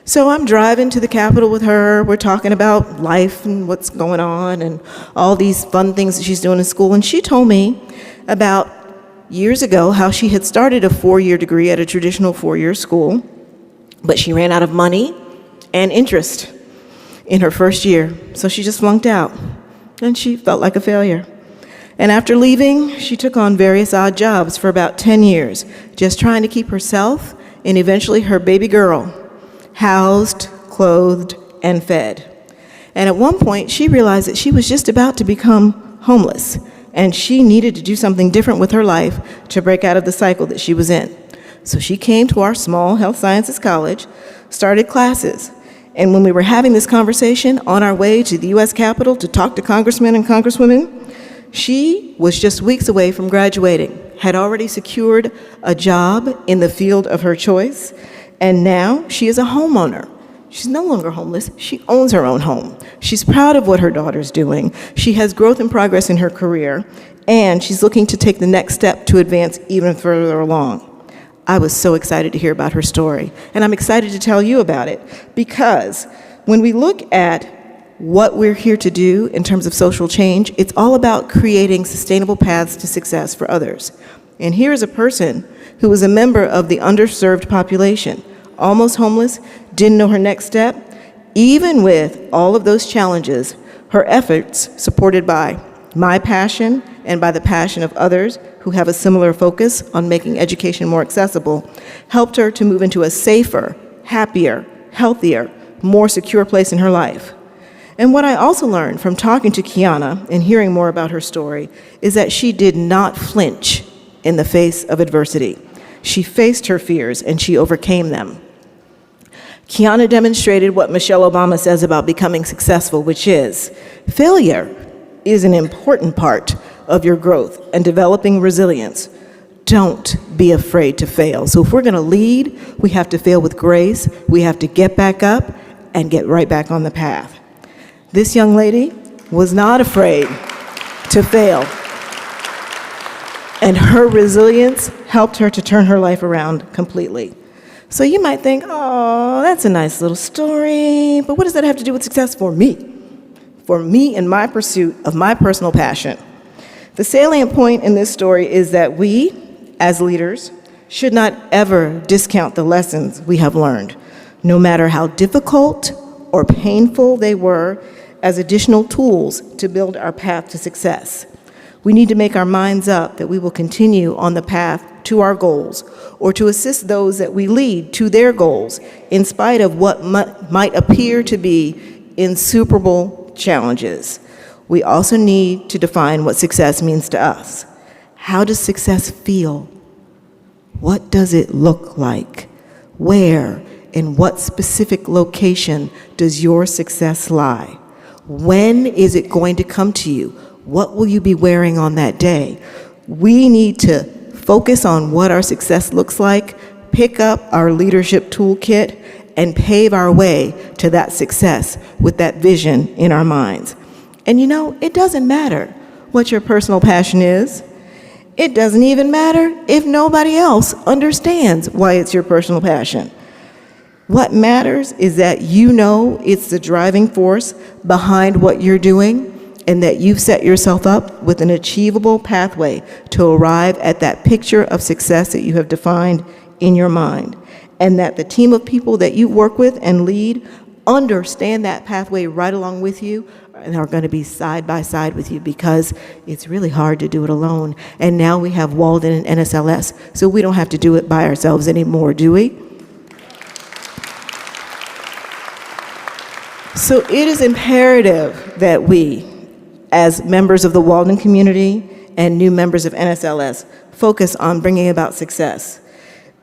H: So I'm driving to the Capitol with her. We're talking about life and what's going on and all these fun things that she's doing in school. And she told me about years ago how she had started a 4-year degree at a traditional 4-year school, but she ran out of money and interest in her first year. So she just flunked out, and she felt like a failure. And after leaving, she took on various odd jobs for about 10 years, just trying to keep herself and eventually her baby girl housed, clothed, and fed. And at one point, she realized that she was just about to become homeless, and she needed to do something different with her life to break out of the cycle that she was in. So she came to our small health sciences college, started classes, and when we were having this conversation on our way to the U.S. Capitol to talk to congressmen and congresswomen, she was just weeks away from graduating, had already secured a job in the field of her choice, and now she is a homeowner. She's no longer homeless. She owns her own home. She's proud of what her daughter's doing. She has growth and progress in her career, and she's looking to take the next step to advance even further along. I was so excited to hear about her story, and I'm excited to tell you about it, because when we look at what we're here to do in terms of social change, it's all about creating sustainable paths to success for others. And here is a person who was a member of the underserved population, almost homeless, didn't know her next step. Even with all of those challenges, her efforts, supported by my passion and by the passion of others who have a similar focus on making education more accessible, helped her to move into a safer, happier, healthier, more secure place in her life. And what I also learned from talking to Kiana and hearing more about her story is that she did not flinch in the face of adversity. She faced her fears and she overcame them. Kiana demonstrated what Michelle Obama says about becoming successful, which is failure is an important part of your growth and developing resilience. Don't be afraid to fail. So if we're going to lead, we have to fail with grace. We have to get back up and get right back on the path. This young lady was not afraid to fail, and her resilience helped her to turn her life around completely. So you might think, oh, that's a nice little story, but what does that have to do with success for me? For me in my pursuit of my personal passion. The salient point in this story is that we, as leaders, should not ever discount the lessons we have learned, no matter how difficult or painful they were, as additional tools to build our path to success. We need to make our minds up that we will continue on the path to our goals, or to assist those that we lead to their goals, in spite of what might appear to be insuperable challenges. We also need to define what success means to us. How does success feel? What does it look like? Where In what specific location does your success lie? When is it going to come to you? What will you be wearing on that day? We need to focus on what our success looks like, pick up our leadership toolkit, and pave our way to that success with that vision in our minds. And you know, it doesn't matter what your personal passion is. It doesn't even matter if nobody else understands why it's your personal passion. What matters is that you know it's the driving force behind what you're doing, and that you've set yourself up with an achievable pathway to arrive at that picture of success that you have defined in your mind, and that the team of people that you work with and lead understand that pathway right along with you and are going to be side by side with you, because it's really hard to do it alone. And now we have Walden and NSLS, so we don't have to do it by ourselves anymore, do we? So it is imperative that we, as members of the Walden community and new members of NSLS, focus on bringing about success.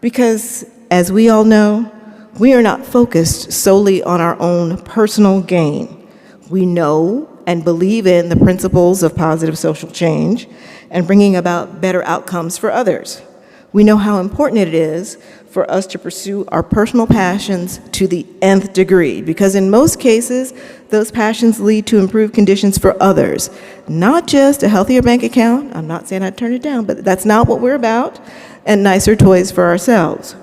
H: Because, as we all know, we are not focused solely on our own personal gain. We know and believe in the principles of positive social change and bringing about better outcomes for others. We know how important it is for us to pursue our personal passions to the nth degree, because in most cases, those passions lead to improved conditions for others. Not just a healthier bank account, I'm not saying I'd turn it down, but that's not what we're about, and nicer toys for ourselves.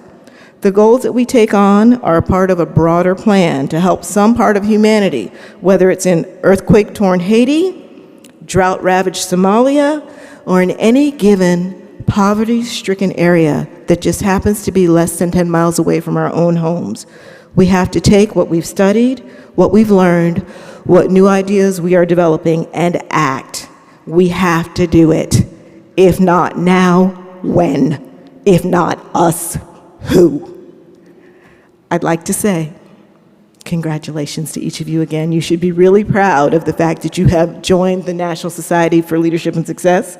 H: The goals that we take on are a part of a broader plan to help some part of humanity, whether it's in earthquake-torn Haiti, drought-ravaged Somalia, or in any given poverty-stricken area that just happens to be less than 10 miles away from our own homes. We have to take what we've studied, what we've learned, what new ideas we are developing, and act. We have to do it. If not now, when? If not us, who? I'd like to say, congratulations to each of you again. You should be really proud of the fact that you have joined the National Society for Leadership and Success.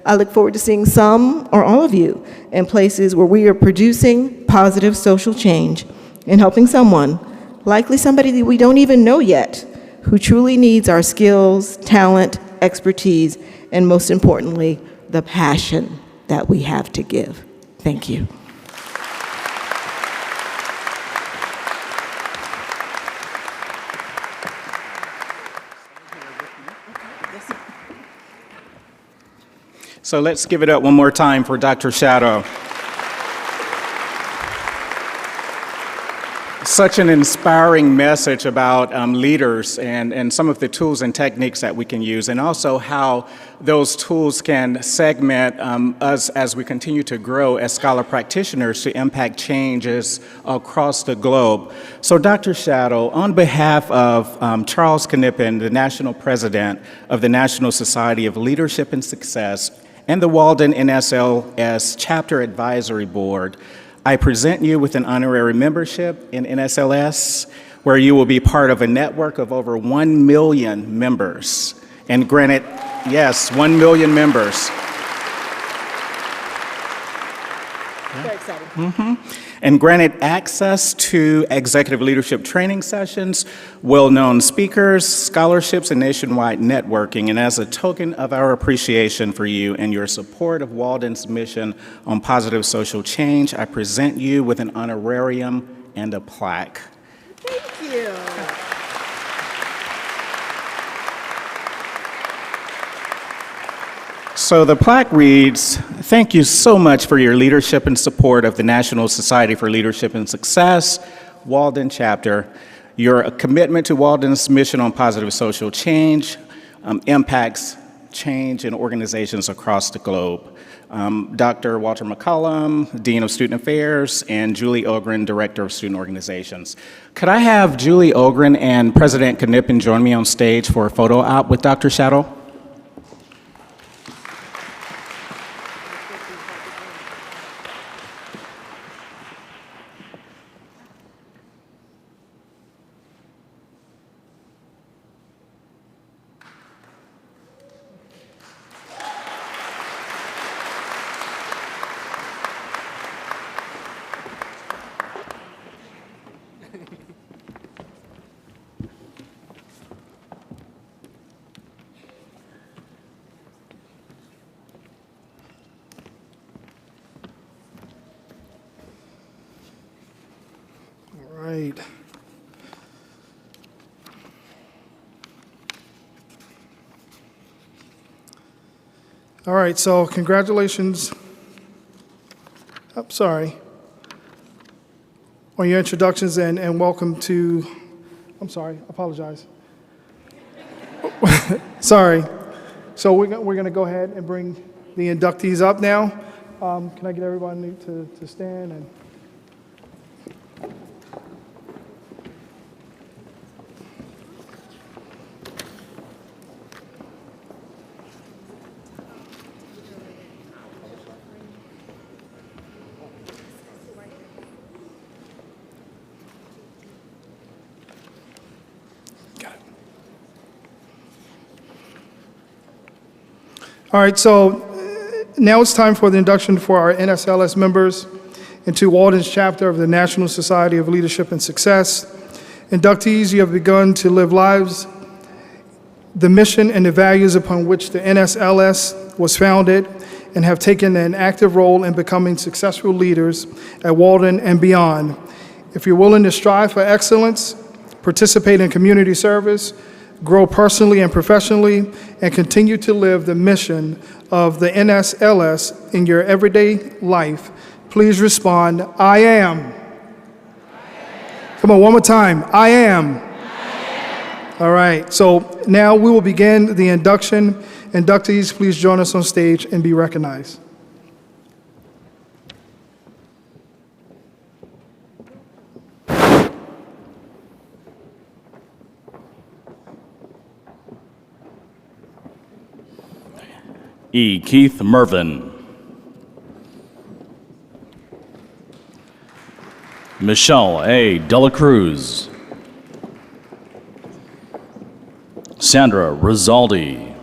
H: I look forward to seeing some or all of you in places where we are producing positive social change and helping someone, likely somebody that we don't even know yet, who truly needs our skills, talent, expertise, and most importantly, the passion that we have to give. Thank you.
L: So let's give it up one more time for Dr. Shadow. Such an inspiring message about leaders and some of the tools and techniques that we can use, and also how those tools can segment us as we continue to grow as scholar practitioners to impact changes across the globe. So Dr. Shadow, on behalf of Charles Knippen, the National President of the National Society of Leadership and Success, and the Walden NSLS Chapter Advisory Board, I present you with an honorary membership in NSLS, where you will be part of a network of over 1 million members. And granted, yes, 1 million members.
H: Very exciting.
L: Mm-hmm. And granted access to executive leadership training sessions, well-known speakers, scholarships, and nationwide networking. And as a token of our appreciation for you and your support of Walden's mission on positive social change, I present you with an honorarium and a plaque.
H: Thank you.
L: So the plaque reads, "Thank you so much for your leadership and support of the National Society for Leadership and Success, Walden Chapter. Your commitment to Walden's mission on positive social change impacts change in organizations across the globe. Dr. Walter McCollum, Dean of Student Affairs, and Julie Ogren, Director of Student Organizations." Could I have Julie Ogren and President Knippen join me on stage for a photo op with Dr. Shadow?
C: All right, so congratulations. I'm sorry. On your introductions and welcome to, I'm sorry, apologize. Sorry. So we're going to go ahead and bring the inductees up now. Can I get everybody to stand? And all right, so now it's time for the induction for our NSLS members into Walden's chapter of the National Society of Leadership and Success. Inductees, you have begun to live lives, the mission and the values upon which the NSLS was founded, and have taken an active role in becoming successful leaders at Walden and beyond. If you're willing to strive for excellence, participate in community service, grow personally and professionally, and continue to live the mission of the NSLS in your everyday life, please respond, I am. Come on, one more time, I am. All right, so now we will begin the induction. Inductees, please join us on stage and be recognized.
M: E. Keith Mervin. Michelle A. Dela Cruz. Sandra Rizaldi.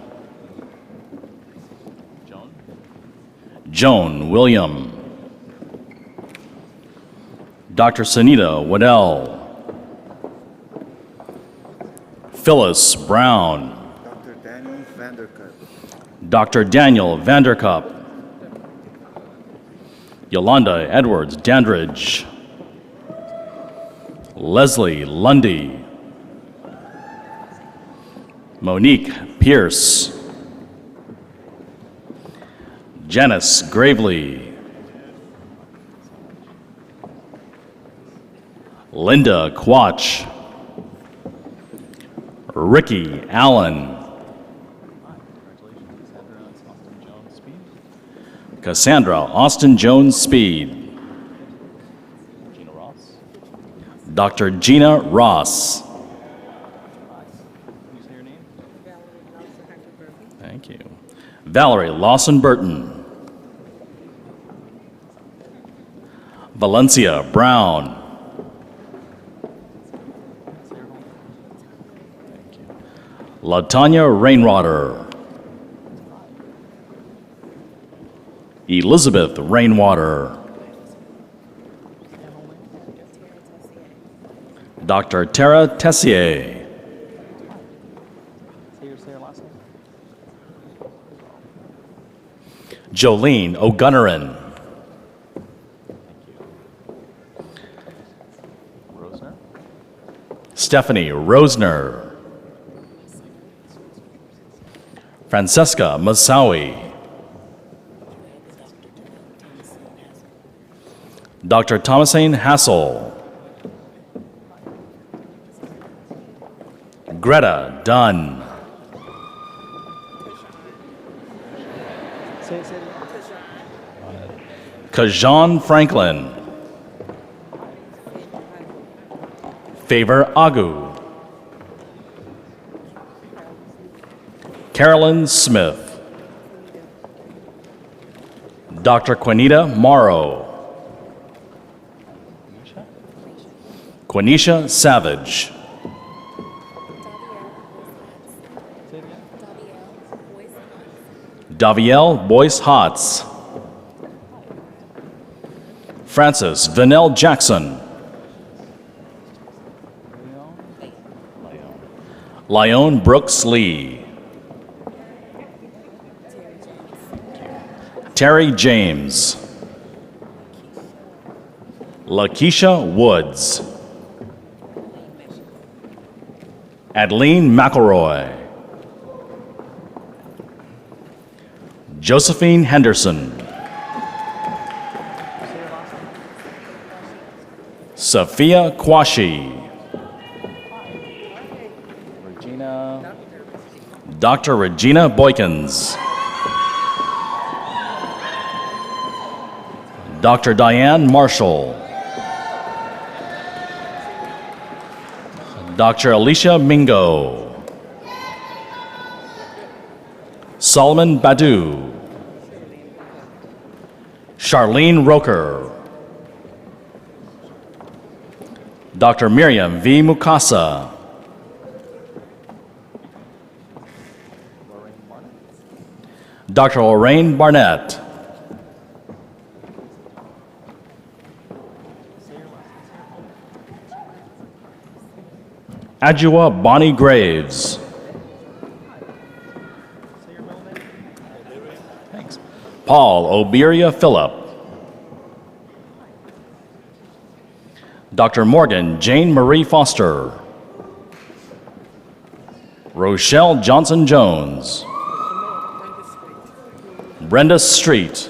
M: Joan William. Dr. Sunita Waddell. Phyllis Brown. Dr. Daniel Vandercup. Yolanda Edwards Dandridge. Leslie Lundy. Monique Pierce. Janice Gravely. Linda Quach. Ricky Allen. Cassandra Austin Jones Speed. Dr. Gina Ross. Thank you. Valerie Lawson Burton. Valencia Brown. LaTanya Rainwater. Elizabeth Rainwater. Dr. Tara Tessier. Jolene O'Gunnerin. Stephanie Rosner. Francesca Masawi. Dr. Thomasine Hassel. Greta Dunn. Kajan Franklin. Favor Agu. Carolyn Smith. Dr. Quinita Morrow. Quenisha Savage. Davielle Boyce Hotz. Francis Vanell Jackson. Lyon Brooks Lee. Terry James. Lakeisha Woods. Adeline McElroy. Josephine Henderson. Sophia Kwashi. Dr. Regina Boykins. Dr. Diane Marshall. Dr. Alicia Mingo. Solomon Badu. Charlene Roker. Dr. Miriam V. Mukasa. Dr. Lorraine Barnett. Adjua Bonnie Graves. Thanks. Paul Oberia Phillip. Dr. Morgan Jane Marie Foster. Rochelle Johnson Jones. Brenda Street.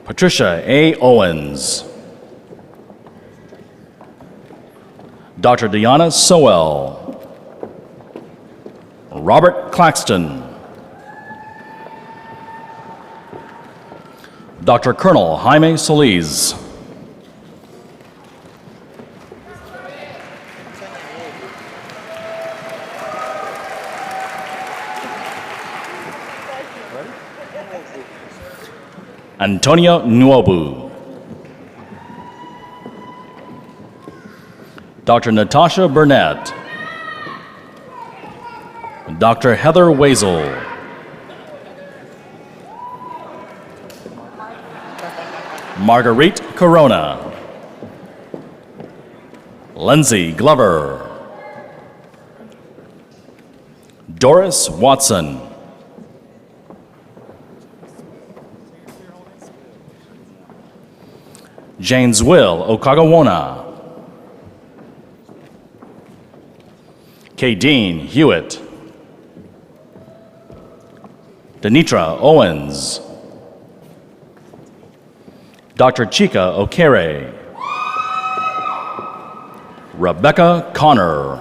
M: Patricia A. Owens. Dr. Deanna Sowell. Robert Claxton. Dr. Colonel Jaime Solis. Antonio Nwobu. Dr. Natasha Burnett. Dr. Heather Wazel. Marguerite Corona. Lindsay Glover. Doris Watson. James Will Okagawona. Kadeen Hewitt. Denitra Owens. Dr. Chika Okere. Rebecca Connor.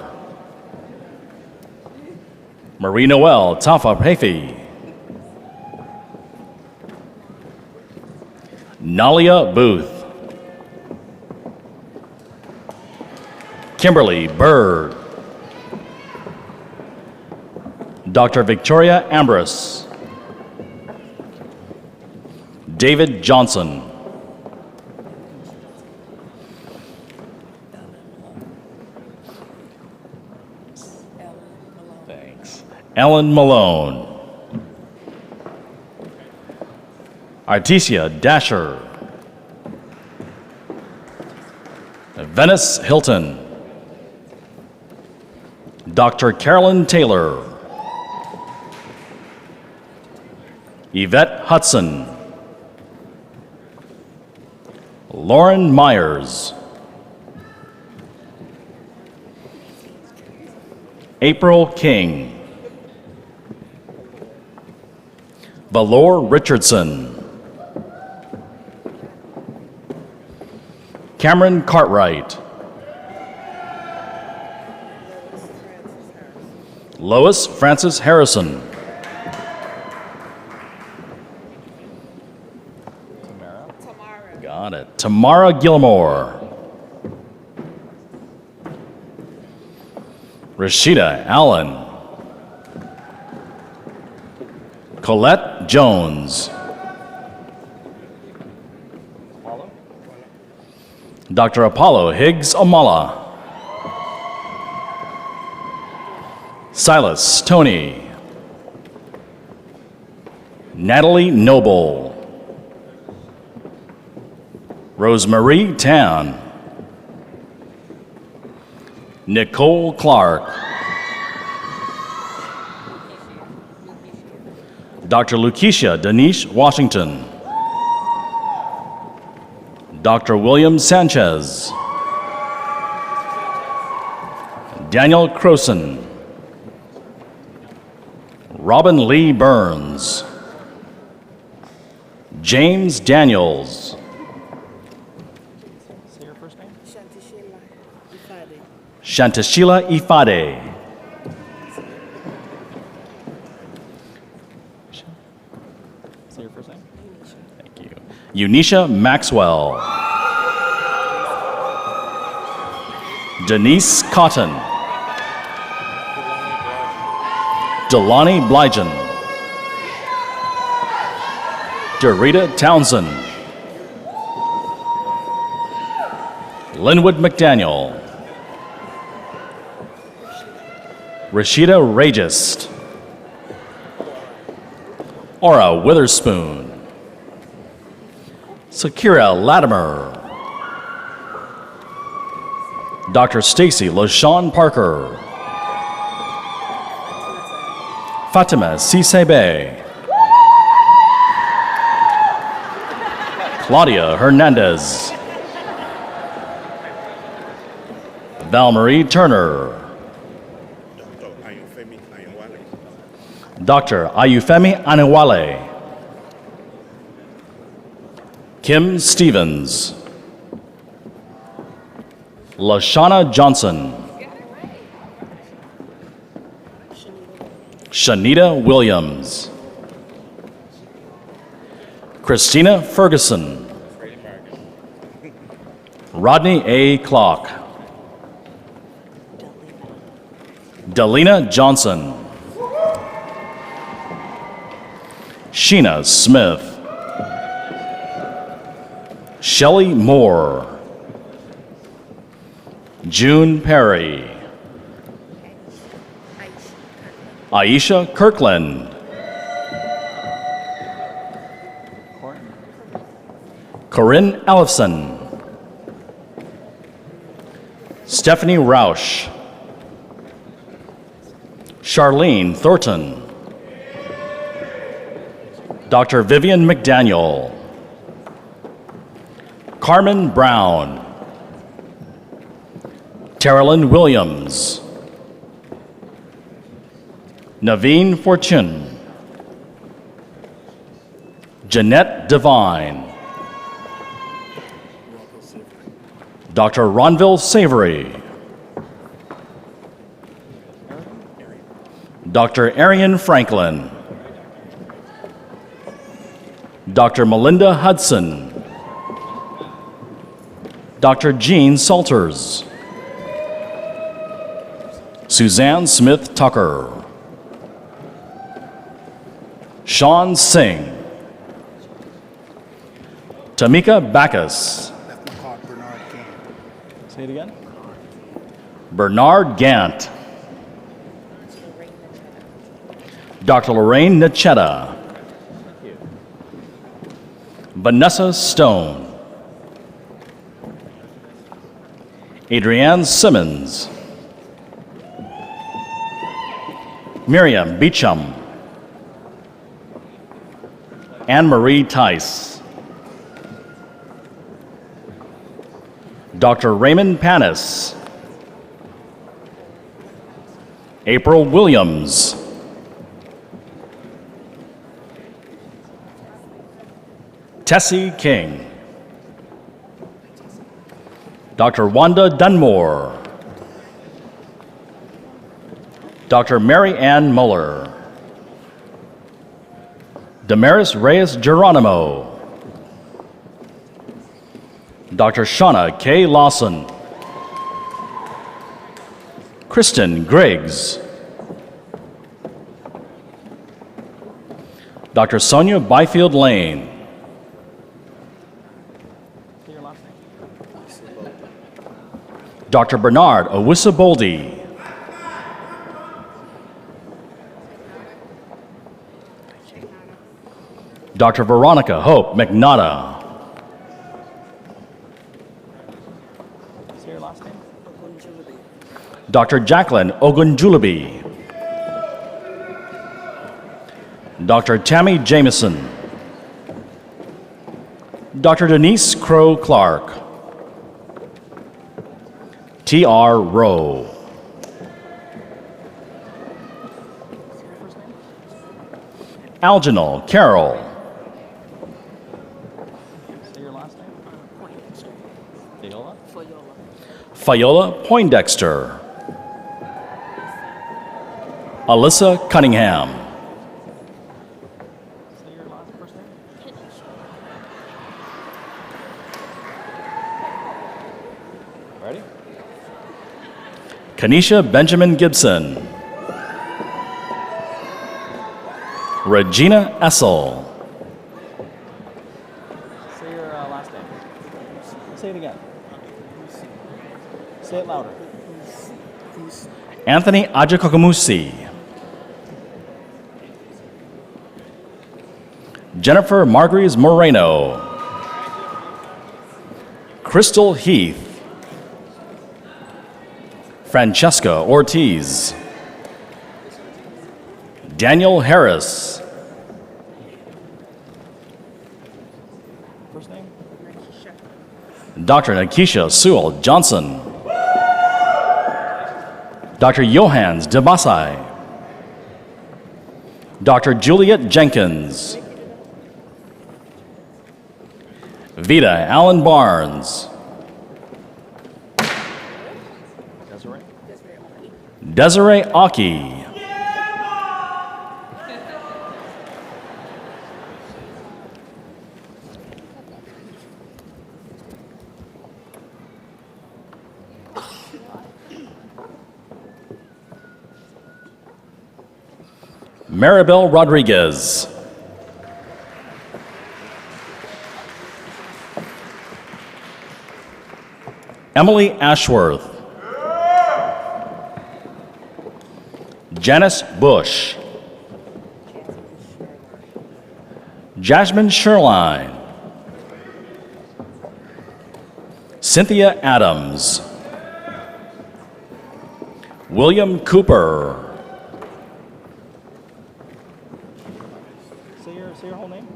M: Marie Noel Tafa Hefi. Nalia Booth. Kimberly Bird. Dr. Victoria Ambrose. David Johnson. Thanks. Ellen Malone. Artesia Dasher. Venice Hilton. Dr. Carolyn Taylor. Yvette Hudson. Lauren Myers. April King. Valor Richardson. Cameron Cartwright. Lois Francis Harrison. Got it. Tamara Gilmore. Rashida Allen. Colette Jones. Dr. Apollo Higgs Amala. Silas Tony. Natalie Noble. Rosemarie Tan. Nicole Clark. Dr. Lukeisha Danish Washington. Dr. William Sanchez. Robin Lee Burns. James Daniels. Say your first name? Shantashila Ifade. Say your first name? Thank you. Unisha Maxwell. Denise Cotton. Delani Blygen. Dorita Townsend. Linwood McDaniel. Rashida Regist. Aura Witherspoon. Sakira Latimer. Dr. Stacy LaShawn Parker. Fatima Sisebe. Claudia Hernandez. Val-Marie Turner. Dr. Ayufemi Anewale. Kim Stevens. Lashana Johnson. Shanita Williams. Christina Ferguson. Rodney A. Clark. Delina Johnson. Sheena Smith. Shelley Moore. June Perry. Aisha Kirkland. Corinne Ellison. Stephanie Roush. Charlene Thornton. Dr. Vivian McDaniel. Carmen Brown. Terilyn Williams. Naveen Fortune. Jeanette Devine. Dr. Ronville Savory. Dr. Arian Franklin. Dr. Melinda Hudson. Dr. Jean Salters. Suzanne Smith Tucker. Sean Singh. Tamika Backus. Say it again. Bernard Gant. Dr. Lorraine Nachetta. Vanessa Stone. Adrienne Simmons. Miriam Beecham. Anne-Marie Tice. Dr. Raymond Panis. April Williams. Tessie King. Dr. Wanda Dunmore. Dr. Mary Ann Muller. Damaris Reyes Geronimo. Dr. Shauna K. Lawson. Kristen Griggs. Dr. Sonia Byfield Lane. Dr. Bernard Owisaboldi. Dr. Veronica Hope McNada. Dr. Jacqueline Ogunjulubi. Dr. Tammy Jameson. Dr. Denise Crow Clark. T.R. Rowe. Alginal Carol. Say your last name? Fayola? Fayola Poindexter. Alyssa Cunningham. Say your last first name? Ready? Kanisha Benjamin Gibson. Regina Essel. Say your last name. Say it again. Say it louder. Anthony Ajakokamusi. Jennifer Margrees Moreno. Crystal Heath. Francesca Ortiz. Daniel Harris. First name? Dr. Nakisha Sewell Johnson. Dr. Johans Debasai. Dr. Juliet Jenkins. Vita Allen Barnes. Desiree Aki. Maribel Rodriguez. Emily Ashworth. Janice Bush. Jasmine Sherline. Cynthia Adams. William Cooper. Say your whole name.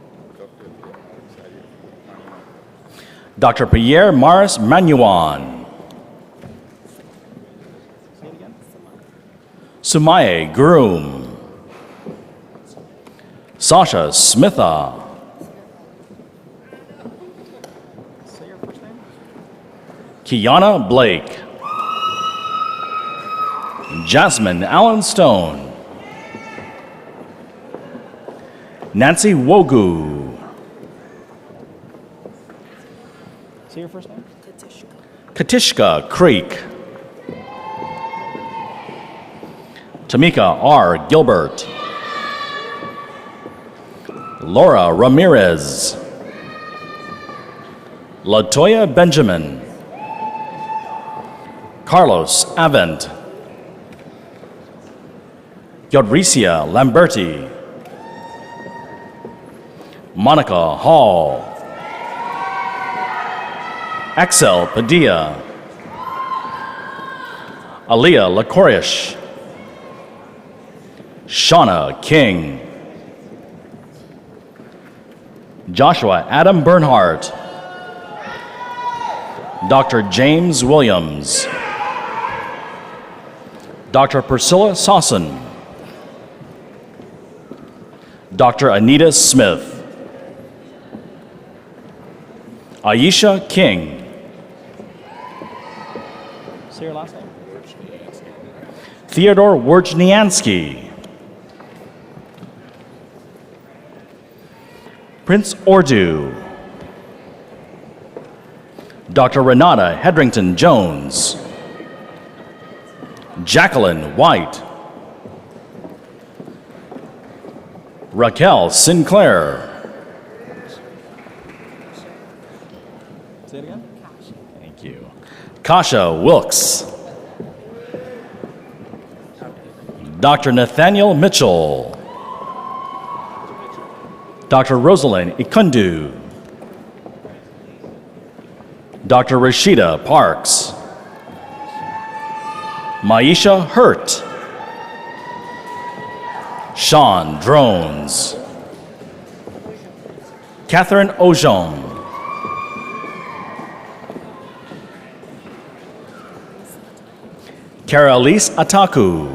M: Dr. Pierre Maris Manuan. Say it again. Sumaye Groom. Sasha Smitha. Say your first name. Kiana Blake. Jasmine Allen Stone. Nancy Wogu. Say your first name? Katishka Creek. Tamika R. Gilbert. Laura Ramirez. Latoya Benjamin. Carlos Avent. Yodricia Lamberti. Monica Hall. Axel Padilla. Aaliyah Lakorish. Shauna King. Joshua Adam Bernhardt. Dr. James Williams. Dr. Priscilla Sawson. Dr. Anita Smith. Aisha King. Say your last name. Theodore Wojniansky. Prince Ordu. Dr. Renata Hedrington Jones. Jacqueline White. Raquel Sinclair. Say it again. Thank you. Kasha Wilkes. Dr. Nathaniel Mitchell. Dr. Rosalind Ikundu. Dr. Rashida Parks. Maisha Hurt. Sean Drones. Catherine Ojong. Carolise Ataku.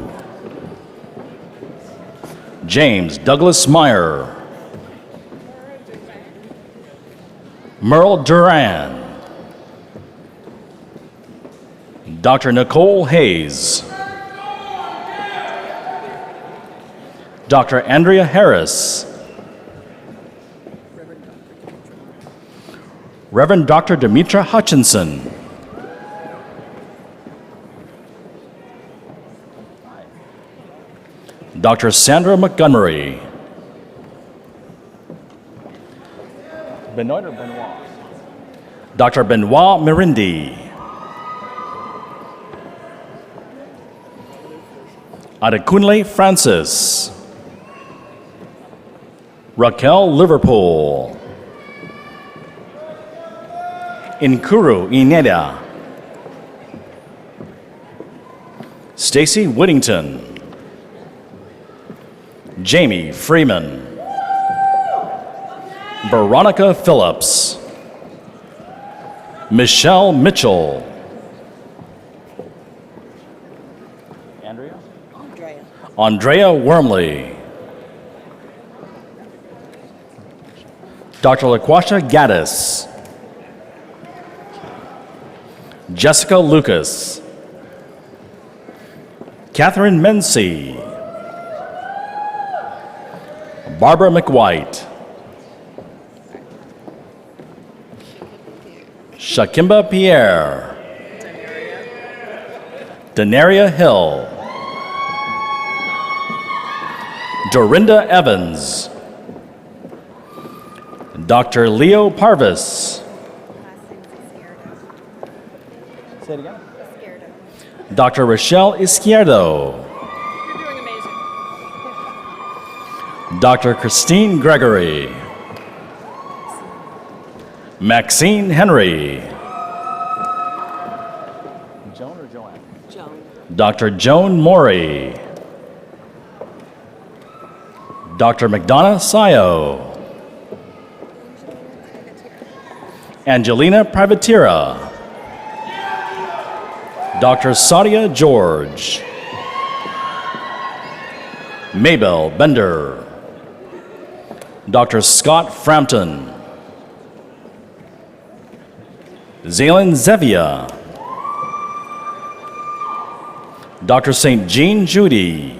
M: James Douglas Meyer. Merle Duran. Dr. Nicole Hayes. Dr. Andrea Harris. Reverend Dr. Demetra Hutchinson. Dr. Sandra Montgomery. Benoit or Benoit? Dr. Benoit Mirindi. Adekunle Francis. Raquel Liverpool. Inkuru Ineda. Stacy Whittington. Jamie Freeman. Veronica Phillips. Michelle Mitchell. Andrea Wormley. Dr. LaQuasha Gaddis. Jessica Lucas. Catherine Mency. Barbara McWhite. Shakimba Pierre. Denaria Hill. Dorinda Evans. Dr. Leo Parvis. Say it again. Dr. Rochelle Izquierdo. Dr. Christine Gregory. Maxine Henry. Joan or Joanne? Joan. Dr. Joan Morey. Dr. McDonough Sayo. Angelina Privatira. Dr. Sadia George. Maybell Bender. Dr. Scott Frampton. Zaylen Zevia. Dr. St. Jean Judy.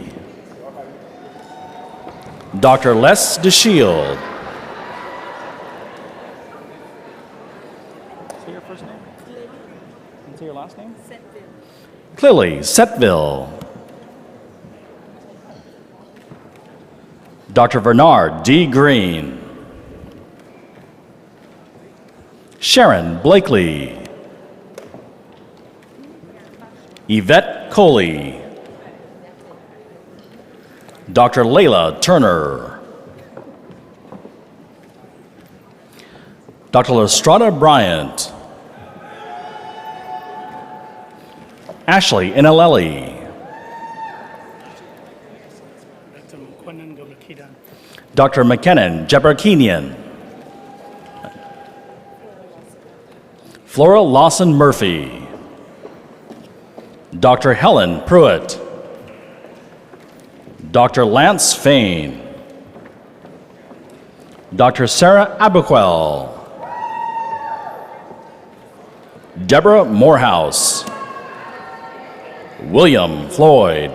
M: Dr. Les DeShield. Say your first name? And say your last name? Clearly, Setville. Dr. Bernard D. Green. Sharon Blakely. Yvette Coley. Dr. Layla Turner. Dr. Lestrada Bryant. Ashley Inaleli. Dr. McKinnon Jabrakinian. Flora Lawson Murphy. Dr. Helen Pruitt. Dr. Lance Fain. Dr. Sarah Abuquel. Deborah Morehouse. William Floyd.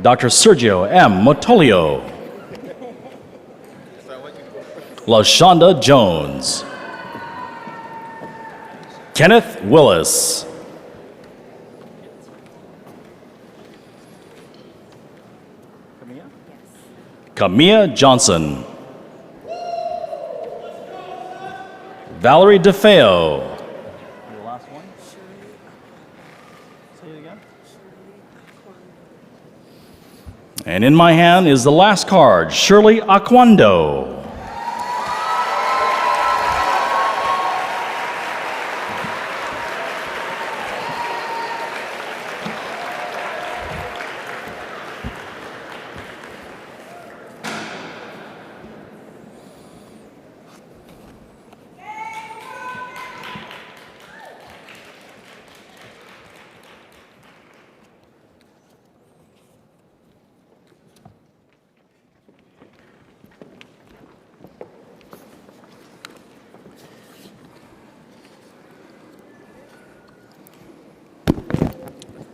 M: Dr. Sergio M. Motolio. LaShonda Jones. Kenneth Willis. Kamia Johnson. Valerie DeFeo. Your last one? Say it again. And in my hand is the last card, Shirley Aquando.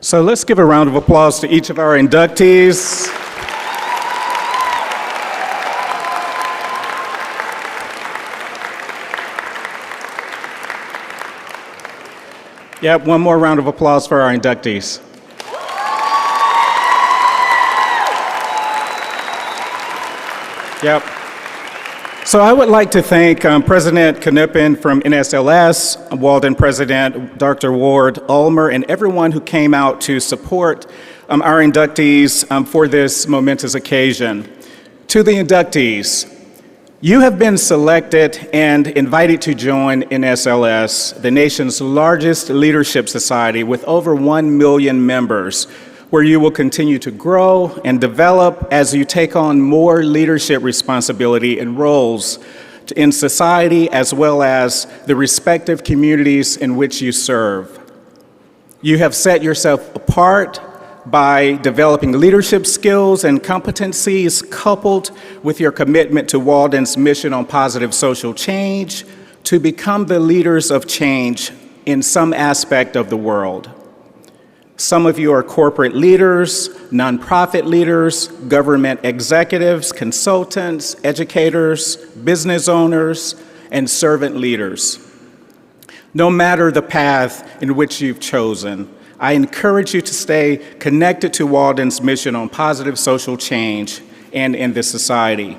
L: So let's give a round of applause to each of our inductees. Yep, one more round of applause for our inductees. Yep. So I would like to thank President Knippen from NSLS, Walden President Dr. Ward Ulmer, and everyone who came out to support our inductees for this momentous occasion. To the inductees, you have been selected and invited to join NSLS, the nation's largest leadership society with over 1 million members, where you will continue to grow and develop as you take on more leadership responsibility and roles in society as well as the respective communities in which you serve. You have set yourself apart by developing leadership skills and competencies coupled with your commitment to Walden's mission on positive social change to become the leaders of change in some aspect of the world. Some of you are corporate leaders, nonprofit leaders, government executives, consultants, educators, business owners, and servant leaders. No matter the path in which you've chosen, I encourage you to stay connected to Walden's mission on positive social change and in this society.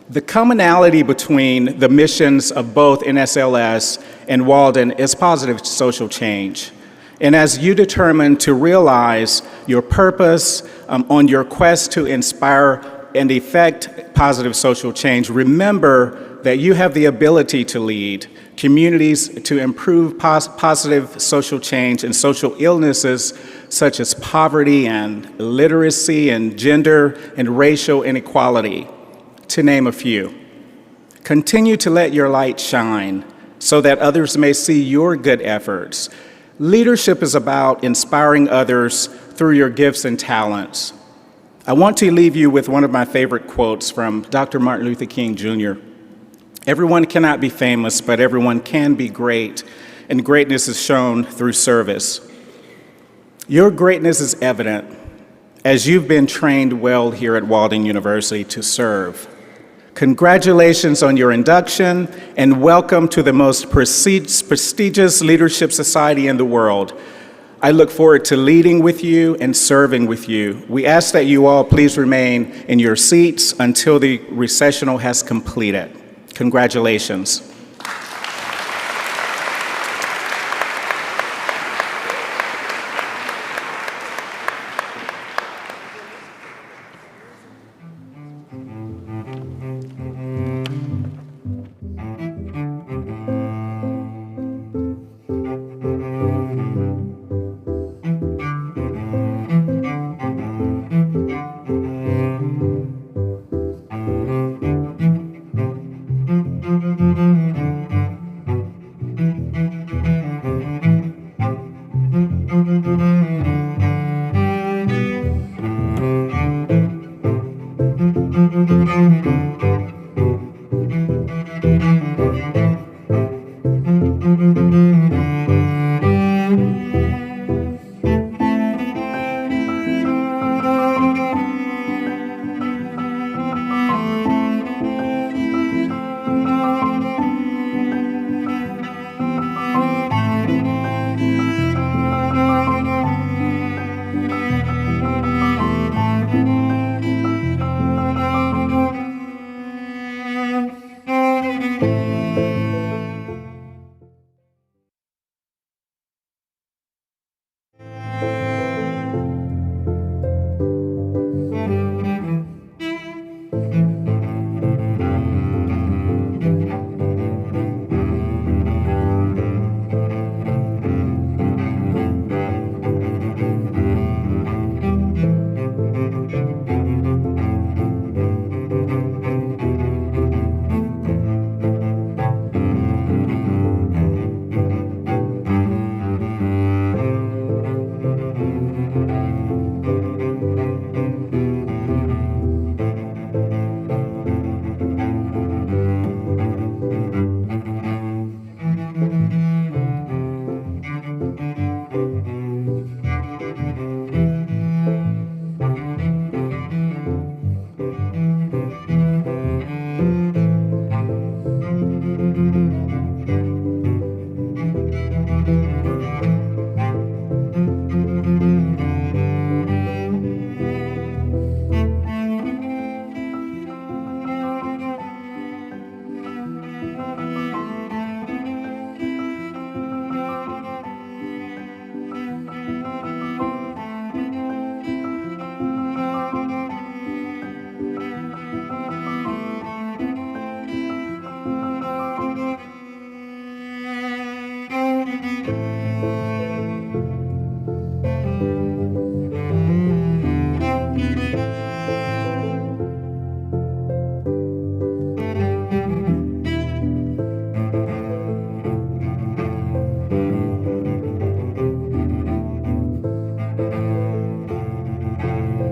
L: The commonality between the missions of both NSLS and Walden is positive social change. And as you determine to realize your purpose on your quest to inspire and effect positive social change, remember that you have the ability to lead communities to improve positive social change and social illnesses such as poverty and literacy and gender and racial inequality, to name a few. Continue to let your light shine so that others may see your good efforts. Leadership is about inspiring others through your gifts and talents. I want to leave you with one of my favorite quotes from Dr. Martin Luther King Jr. Everyone cannot be famous, but everyone can be great, and greatness is shown through service. Your greatness is evident as you've been trained well here at Walden University to serve. Congratulations on your induction, and welcome to the most prestigious leadership society in the world. I look forward to leading with you and serving with you. We ask that you all please remain in your seats until the recessional has completed. Congratulations.